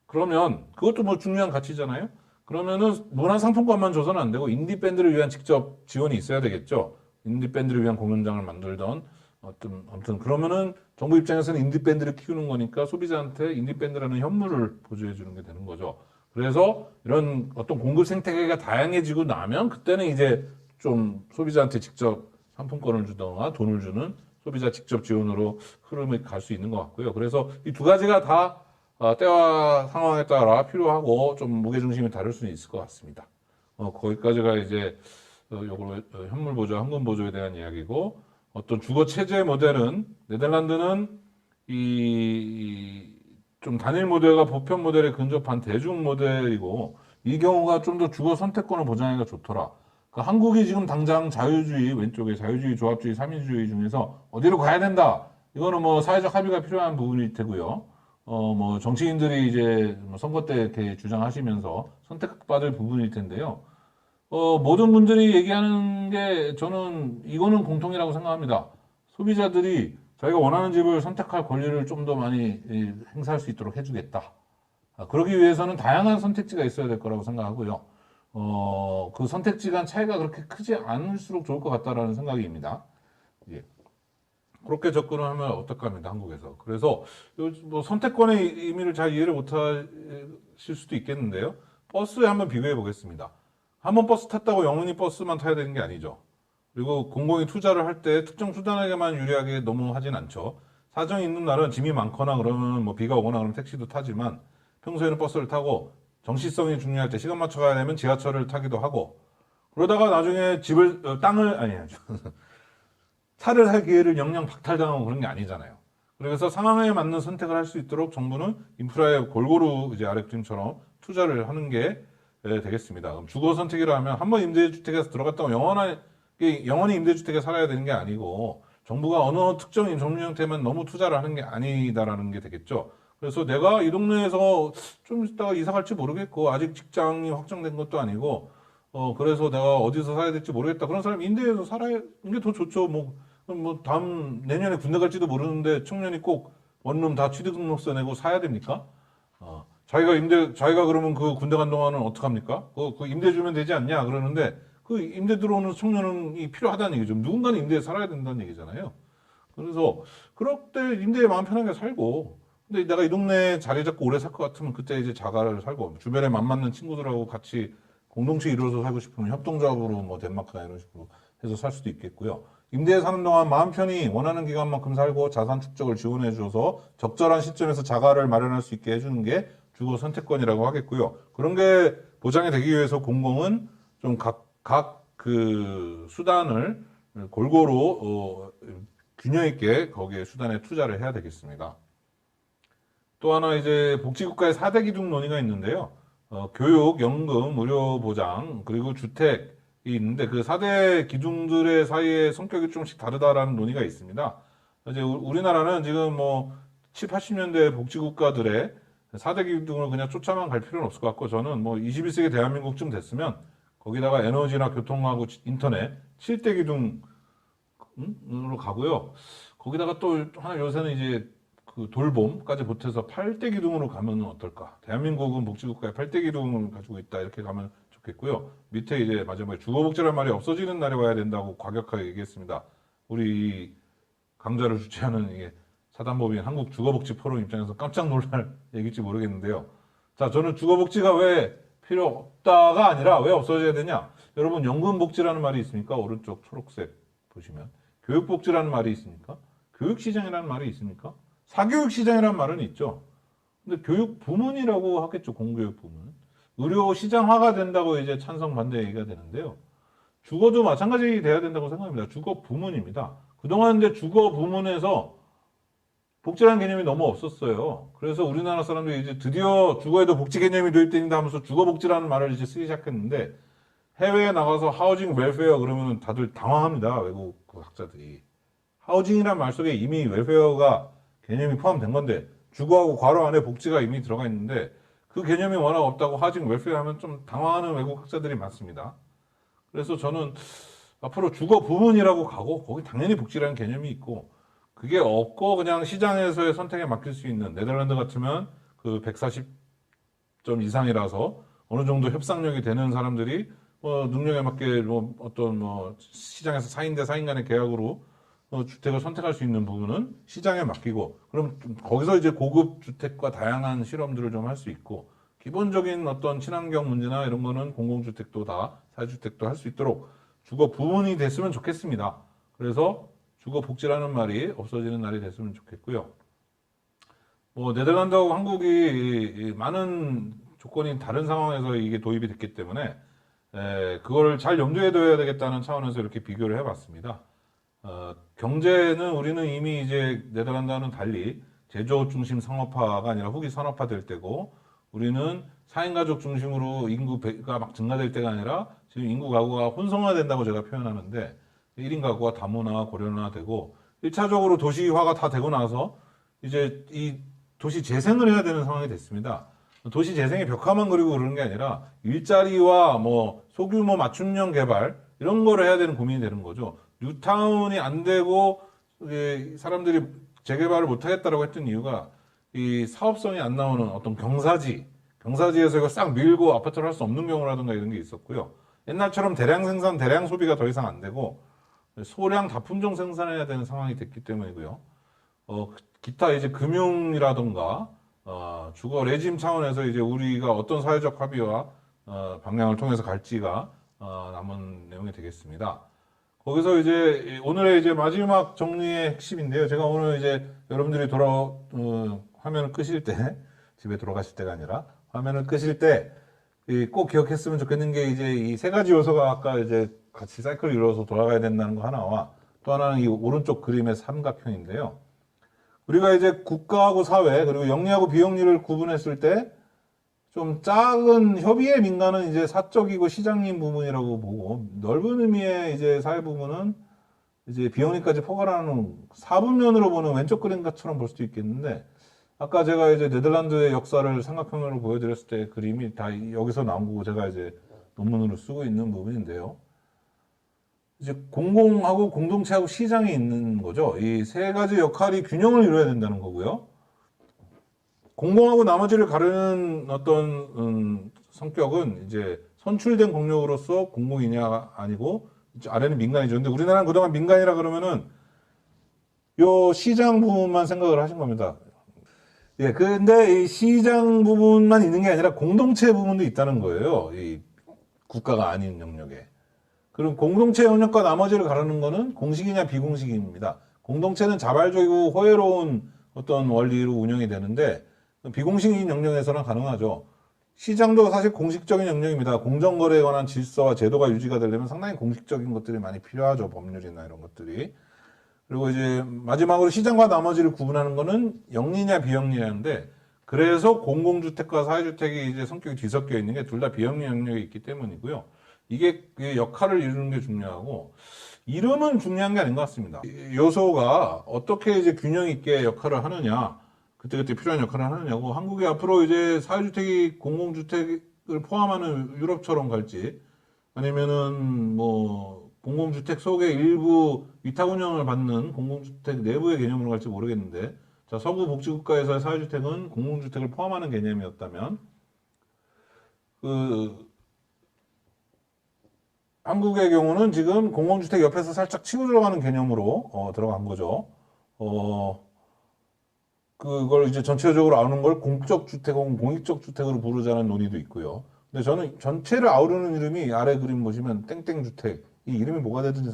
그러면 그것도 뭐 중요한 가치잖아요. 그러면은 문화상품권만 줘서는 안 되고 인디 밴드를 위한 직접 지원이 있어야 되겠죠. 인디 밴드를 위한 공연장을 만들던 아무튼 그러면은 정부 입장에서는 인디 밴드를 키우는 거니까 소비자한테 인디 밴드라는 현물을 보조해 주는 게 되는 거죠. 그래서 이런 어떤 공급 생태계가 다양해지고 나면 그때는 이제 좀 소비자한테 직접 상품권을 주거나 돈을 주는 소비자 직접 지원으로 흐름이 갈 수 있는 것 같고요. 그래서 이 두 가지가 다 때와 상황에 따라 필요하고 좀 무게중심이 다를 수는 있을 것 같습니다. 거기까지가 이제 요거 현물 보조, 현금 보조에 대한 이야기고 어떤 주거 체제 모델은 네덜란드는 이 좀 단일 모델과 보편 모델에 근접한 대중 모델이고 이 경우가 좀 더 주거 선택권을 보장하기가 좋더라. 그러니까 한국이 지금 당장 자유주의 왼쪽에 자유주의, 조합주의, 삼인주의 중에서 어디로 가야 된다. 이거는 뭐 사회적 합의가 필요한 부분일 테고요. 뭐 정치인들이 이제 뭐 선거 때 이렇게 주장하시면서 선택받을 부분일 텐데요. 모든 분들이 얘기하는 게 저는 이거는 공통이라고 생각합니다. 소비자들이 자기가 원하는 집을 선택할 권리를 좀 더 많이 행사할 수 있도록 해주겠다. 그러기 위해서는 다양한 선택지가 있어야 될 거라고 생각하고요. 그 선택지 간 차이가 그렇게 크지 않을수록 좋을 것 같다라는 생각입니다. 예. 그렇게 접근을 하면 어떨까 합니다, 한국에서. 그래서 뭐 선택권의 의미를 잘 이해를 못 하실 수도 있겠는데요. 버스에 한번 비교해 보겠습니다. 한번 버스 탔다고 영원히 버스만 타야 되는 게 아니죠. 그리고 공공이 투자를 할 때 특정 수단에게만 유리하게 너무 하진 않죠. 사정이 있는 날은 짐이 많거나 그러면 뭐 비가 오거나 그러면 택시도 타지만 평소에는 버스를 타고 정시성이 중요할 때 시간 맞춰 가야 되면 지하철을 타기도 하고 그러다가 나중에 땅을 아니야 차를 살 기회를 영영 박탈당하고 그런 게 아니잖아요. 그래서 상황에 맞는 선택을 할 수 있도록 정부는 인프라에 골고루 이제 아래 그림처럼 투자를 하는 게 되겠습니다. 그럼 주거 선택이라 하면 한번 임대주택에서 들어갔다고 영원히 임대주택에 살아야 되는 게 아니고 정부가 어느 특정 종류 형태만 너무 투자를 하는 게 아니다라는 게 되겠죠. 그래서 내가 이 동네에서 좀 있다가 이사 갈지 모르겠고 아직 직장이 확정된 것도 아니고 그래서 내가 어디서 살아야 될지 모르겠다. 그런 사람이 임대해서 살아야 게 더 좋죠. 뭐 다음 내년에 군대 갈지도 모르는데 청년이 꼭 원룸 다 취득등록세 내고 사야 됩니까? 자기가 그러면 그 군대 간 동안은 어떡합니까? 그 임대 주면 되지 않냐? 그러는데 그 임대 들어오는 청년은 필요하다는 얘기죠. 누군가는 임대에 살아야 된다는 얘기잖아요. 그래서 그럴 때 임대에 마음 편하게 살고 근데 내가 이 동네에 자리 잡고 오래 살 것 같으면 그때 이제 자가를 살고 주변에 맘 맞는 친구들하고 같이 공동체 이루어서 살고 싶으면 협동조합으로 뭐 덴마크나 이런 식으로 해서 살 수도 있겠고요. 임대에 사는 동안 마음 편히 원하는 기간만큼 살고 자산 축적을 지원해 줘서 적절한 시점에서 자가를 마련할 수 있게 해주는 게 주거 선택권이라고 하겠고요. 그런 게 보장이 되기 위해서 공공은 좀 각 그 수단을 골고루 균형 있게 거기에 수단에 투자를 해야 되겠습니다. 또 하나 이제 복지국가의 4대 기둥 논의가 있는데요. 교육, 연금, 의료보장, 그리고 주택이 있는데 그 4대 기둥들의 사이에 성격이 조금씩 다르다라는 논의가 있습니다. 이제 우리나라는 지금 뭐 7, 80년대 복지국가들의 4대 기둥을 그냥 쫓아만 갈 필요는 없을 것 같고, 저는 뭐 21세기 대한민국쯤 됐으면 거기다가 에너지나 교통하고 인터넷 7대 기둥으로 가고요. 거기다가 또 하나 요새는 이제 그 돌봄까지 보태서 8대 기둥으로 가면 어떨까? 대한민국은 복지국가의 8대 기둥을 가지고 있다. 이렇게 가면 좋겠고요. 밑에 이제 마지막에 주거복지란 말이 없어지는 날이 와야 된다고 과격하게 얘기했습니다. 우리 강좌를 주최하는 이게 사단법인 한국주거복지포럼 입장에서 깜짝 놀랄 얘기일지 모르겠는데요. 자, 저는 주거복지가 왜 필요 없다가 아니라 왜 없어져야 되냐? 여러분, 연금복지라는 말이 있습니까? 오른쪽 초록색 보시면. 교육복지라는 말이 있습니까? 교육시장이라는 말이 있습니까? 사교육시장이라는 말은 있죠. 근데 교육부문이라고 하겠죠, 공교육부문. 의료시장화가 된다고 이제 찬성 반대 얘기가 되는데요. 주거도 마찬가지 돼야 된다고 생각합니다. 주거 부문입니다. 그동안 이제 주거 부문에서 복지라는 개념이 너무 없었어요. 그래서 우리나라 사람들이 이제 드디어 주거에도 복지 개념이 도입된다 하면서 주거 복지라는 말을 이제 쓰기 시작했는데, 해외에 나가서 하우징 웰페어 그러면 다들 당황합니다. 외국 학자들이. 하우징이란 말 속에 이미 웰페어가 개념이 포함된 건데, 주거하고 괄호 안에 복지가 이미 들어가 있는데, 그 개념이 워낙 없다고 하우징 웰페어 하면 좀 당황하는 외국 학자들이 많습니다. 그래서 저는 앞으로 주거 부문이라고 가고, 거기 당연히 복지라는 개념이 있고, 그게 없고 그냥 시장에서의 선택에 맡길 수 있는, 네덜란드 같으면 그 140점 이상이라서 어느 정도 협상력이 되는 사람들이 능력에 맞게 어떤 시장에서 4인 대 4인 간의 계약으로 주택을 선택할 수 있는 부분은 시장에 맡기고, 그럼 거기서 이제 고급 주택과 다양한 실험들을 좀 할 수 있고, 기본적인 어떤 친환경 문제나 이런 거는 공공주택도 다 사회주택도 할 수 있도록 주거 부문이 됐으면 좋겠습니다. 그래서 주거 복지라는 말이 없어지는 날이 됐으면 좋겠고요. 뭐 네덜란드하고 한국이 많은 조건이 다른 상황에서 이게 도입이 됐기 때문에 그걸 잘 염두에 둬야 되겠다는 차원에서 이렇게 비교를 해봤습니다. 경제는 우리는 이미 이제 네덜란드와는 달리 제조업 중심 상업화가 아니라 후기 산업화 될 때고, 우리는 4인 가족 중심으로 인구가 막 증가될 때가 아니라 지금 인구 가구가 혼성화된다고 제가 표현하는데, 1인 가구가 다문화, 고령화되고 1차적으로 도시화가 다 되고 나서 이제 이 도시 재생을 해야 되는 상황이 됐습니다. 도시 재생의 벽화만 그리고 그러는 게 아니라 일자리와 뭐 소규모 맞춤형 개발 이런 거를 해야 되는 고민이 되는 거죠. 뉴타운이 안 되고 사람들이 재개발을 못 하겠다라고 했던 이유가 이 사업성이 안 나오는 어떤 경사지에서 이거 싹 밀고 아파트를 할 수 없는 경우라든가 이런 게 있었고요. 옛날처럼 대량 생산, 대량 소비가 더 이상 안 되고 소량 다품종 생산해야 되는 상황이 됐기 때문이고요. 기타 이제 금융이라든가 주거 레짐 차원에서 이제 우리가 어떤 사회적 합의와 방향을 통해서 갈지가 남은 내용이 되겠습니다. 거기서 이제 오늘의 이제 마지막 정리의 핵심인데요. 제가 오늘 이제 여러분들이 화면을 끄실 때, 집에 돌아가실 때가 아니라 화면을 끄실 때 꼭 기억했으면 좋겠는 게 이제 이 세 가지 요소가 아까 이제 같이 사이클을 이루어서 돌아가야 된다는 거 하나와, 또 하나는 이 오른쪽 그림의 삼각형인데요. 우리가 이제 국가하고 사회 그리고 영리하고 비영리를 구분했을 때 좀 작은 협의의 민간은 이제 사적이고 시장님 부분이라고 보고, 넓은 의미의 이제 사회 부분은 이제 비영리까지 포괄하는 사분면으로 보는 왼쪽 그림처럼 볼 수도 있겠는데, 아까 제가 이제 네덜란드의 역사를 삼각형으로 보여드렸을 때 그림이 다 여기서 나온 거고 제가 이제 논문으로 쓰고 있는 부분인데요. 이제 공공하고 공동체하고 시장이 있는 거죠. 이 세 가지 역할이 균형을 이루어야 된다는 거고요. 공공하고 나머지를 가르는 어떤 성격은 이제 선출된 공력으로서 공공이냐 아니고 아래는 민간이죠. 근데 우리나라는 그동안 민간이라 그러면은 요 시장 부분만 생각을 하신 겁니다. 예, 근데 이 시장 부분만 있는 게 아니라 공동체 부분도 있다는 거예요. 이 국가가 아닌 영역에. 그럼 공동체 영역과 나머지를 가르는 거는 공식이냐 비공식입니다. 공동체는 자발적이고 호혜로운 어떤 원리로 운영이 되는데, 비공식인 영역에서는 가능하죠. 시장도 사실 공식적인 영역입니다. 공정거래에 관한 질서와 제도가 유지가 되려면 상당히 공식적인 것들이 많이 필요하죠. 법률이나 이런 것들이. 그리고 이제 마지막으로 시장과 나머지를 구분하는 거는 영리냐 비영리냐인데, 그래서 공공주택과 사회주택이 이제 성격이 뒤섞여 있는 게 둘 다 비영리 영역이 있기 때문이고요. 이게 역할을 이루는 게 중요하고, 이름은 중요한 게 아닌 것 같습니다. 요소가 어떻게 이제 균형 있게 역할을 하느냐, 그때그때 필요한 역할을 하느냐고. 한국이 앞으로 이제 사회주택이 공공주택을 포함하는 유럽처럼 갈지, 아니면은 뭐 공공주택 속에 일부 위탁 운영을 받는 공공주택 내부의 개념으로 갈지 모르겠는데, 자, 서구 복지국가에서의 사회주택은 공공주택을 포함하는 개념이었다면, 그 한국의 경우는 지금 공공주택 옆에서 살짝 치고 들어가는 개념으로 들어간 거죠. 그걸 이제 전체적으로 아우르는 걸 공적 주택 혹은 공익적 주택으로 부르자는 논의도 있고요. 근데 저는 전체를 아우르는 이름이 아래 그림 보시면 땡땡 주택, 이 이름이 뭐가 되든지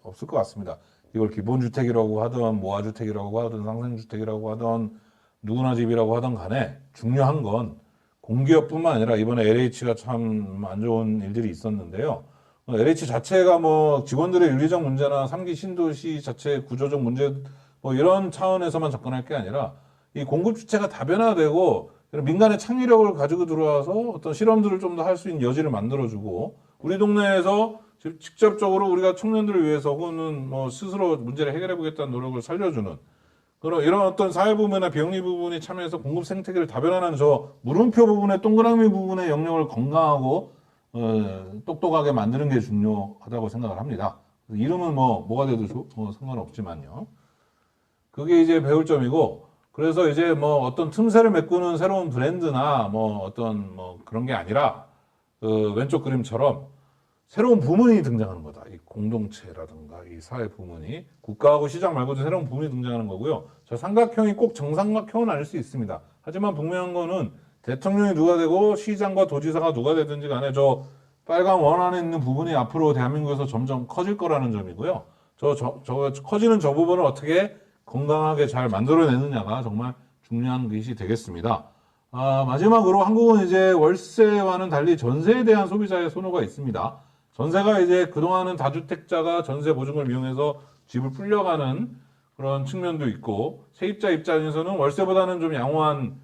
없을 것 같습니다. 이걸 기본주택이라고 하든 모아주택이라고 하든 상생주택이라고 하든 누구나 집이라고 하든 간에 중요한 건 공기업뿐만 아니라 이번에 LH가 참 안 좋은 일들이 있었는데요. LH 자체가 뭐 직원들의 윤리적 문제나 3기 신도시 자체 구조적 문제 뭐 이런 차원에서만 접근할 게 아니라 이 공급 주체가 다변화되고 민간의 창의력을 가지고 들어와서 어떤 실험들을 좀 더 할 수 있는 여지를 만들어주고 우리 동네에서 직접적으로 우리가 청년들을 위해서 혹은 뭐 스스로 문제를 해결해 보겠다는 노력을 살려주는 그런 이런 어떤 사회 부분이나 비영리 부분이 참여해서 공급 생태계를 다변화하는 저 물음표 부분의 동그라미 부분의 영역을 건강하고 똑똑하게 만드는 게 중요하다고 생각을 합니다. 이름은 뭐가 돼도 상관없지만요. 그게 이제 배울 점이고, 그래서 이제 뭐 어떤 틈새를 메꾸는 새로운 브랜드나 뭐 어떤 뭐 그런 게 아니라 그 왼쪽 그림처럼 새로운 부문이 등장하는 거다. 이 공동체라든가 이 사회 부문이 국가하고 시장 말고도 새로운 부문이 등장하는 거고요. 저 삼각형이 꼭 정삼각형은 아닐 수 있습니다. 하지만 분명한 거는 대통령이 누가 되고 시장과 도지사가 누가 되든지 간에 저 빨간 원 안에 있는 부분이 앞으로 대한민국에서 점점 커질 거라는 점이고요. 커지는 저 부분을 어떻게 건강하게 잘 만들어내느냐가 정말 중요한 것이 되겠습니다. 마지막으로 한국은 이제 월세와는 달리 전세에 대한 소비자의 선호가 있습니다. 전세가 이제 그동안은 다주택자가 전세 보증을 이용해서 집을 불려가는 그런 측면도 있고, 세입자 입장에서는 월세보다는 좀 양호한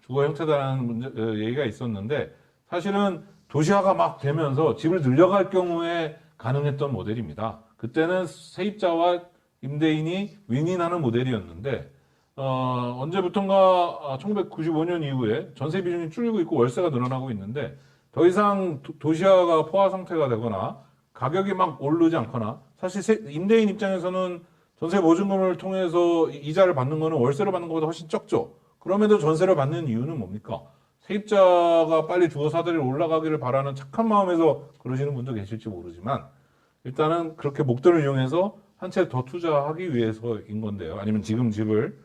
주거 형태다라는 얘기가 있었는데, 사실은 도시화가 막 되면서 집을 늘려갈 경우에 가능했던 모델입니다. 그때는 세입자와 임대인이 윈윈하는 모델이었는데, 언제부턴가 1995년 이후에 전세 비중이 줄고 있고 월세가 늘어나고 있는데, 더 이상 도시화가 포화 상태가 되거나 가격이 막 오르지 않거나, 사실 임대인 입장에서는 전세 보증금을 통해서 이자를 받는 거는 월세로 받는 것보다 훨씬 적죠. 그럼에도 전세를 받는 이유는 뭡니까? 세입자가 빨리 주거 사들이 올라가기를 바라는 착한 마음에서 그러시는 분도 계실지 모르지만, 일단은 그렇게 목돈을 이용해서 한 채 더 투자하기 위해서인 건데요. 아니면 지금 집을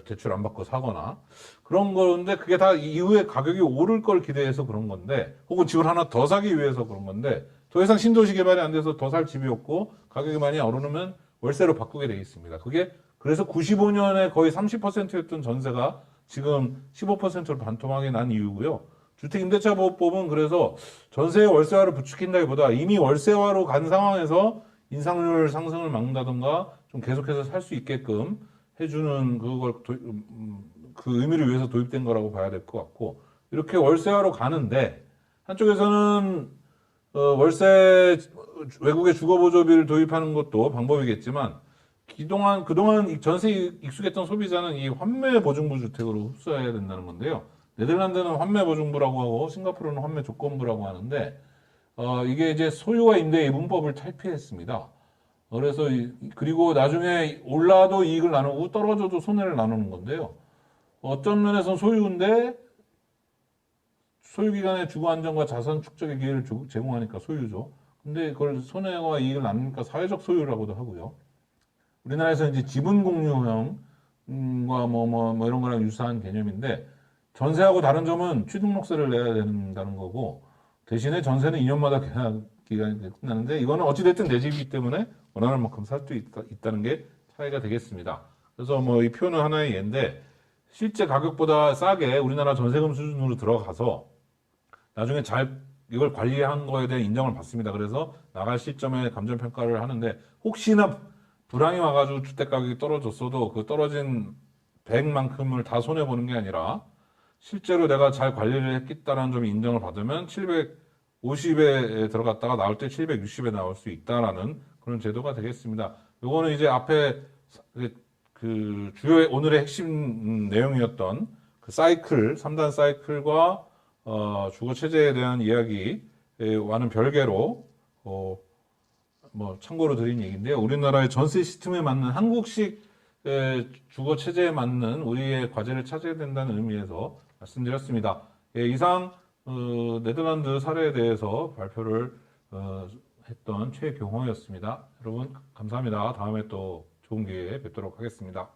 대출 안 받고 사거나 그런 건데, 그게 다 이후에 가격이 오를 걸 기대해서 그런 건데, 혹은 집을 하나 더 사기 위해서 그런 건데, 더 이상 신도시 개발이 안 돼서 더 살 집이 없고 가격이 많이 오르면 월세로 바꾸게 돼 있습니다. 그게 그래서 95년에 거의 30%였던 전세가 지금 15%로 반토막이 난 이유고요. 주택임대차보호법은 그래서 전세 월세화를 부추긴다기보다 이미 월세화로 간 상황에서 인상률 상승을 막는다던가 좀 계속해서 살 수 있게끔 해주는 그 의미를 위해서 도입된 거라고 봐야 될 것 같고, 이렇게 월세화로 가는데 한쪽에서는 월세 외국의 주거보조비를 도입하는 것도 방법이겠지만, 그동안 전세 익숙했던 소비자는 이 환매보증부 주택으로 흡수해야 된다는 건데요. 네덜란드는 환매보증부라고 하고 싱가포르는 환매조건부라고 하는데, 이게 이제 소유와 임대의 문법을 탈피했습니다. 그래서 그리고 나중에 올라도 이익을 나누고 떨어져도 손해를 나누는 건데요. 어떤 면에서는 소유인데 소유기간의 주거 안정과 자산 축적의 기회를 제공하니까 소유죠. 근데 그걸 손해와 이익을 나누니까 사회적 소유라고도 하고요. 우리나라에서 이제 지분 공유형과 뭐 이런 거랑 유사한 개념인데, 전세하고 다른 점은 취등록세를 내야 된다는 거고, 대신에 전세는 2년마다 계약 기간이 끝나는데, 이거는 어찌됐든 내 집이기 때문에 원하는 만큼 살 수 있다는 게 차이가 되겠습니다. 그래서 뭐 이 표는 하나의 예인데, 실제 가격보다 싸게 우리나라 전세금 수준으로 들어가서 나중에 잘 이걸 관리한 거에 대한 인정을 받습니다. 그래서 나갈 시점에 감정평가를 하는데, 혹시나 불황이 와가지고 주택 가격이 떨어졌어도 그 떨어진 100만큼을 다 손해보는 게 아니라 실제로 내가 잘 관리를 했겠다라는 점이 인정을 받으면 750에 들어갔다가 나올 때 760에 나올 수 있다라는 그런 제도가 되겠습니다. 요거는 이제 앞에 그 주요 오늘의 핵심 내용이었던 그 사이클, 3단 사이클과 주거 체제에 대한 이야기와는 별개로 뭐 참고로 드린 얘기인데요. 우리나라의 전세 시스템에 맞는 한국식 주거 체제에 맞는 우리의 과제를 찾아야 된다는 의미에서 말씀드렸습니다. 예, 이상 네덜란드 사례에 대해서 발표를 했던 최경호였습니다. 여러분 감사합니다. 다음에 또 좋은 기회에 뵙도록 하겠습니다.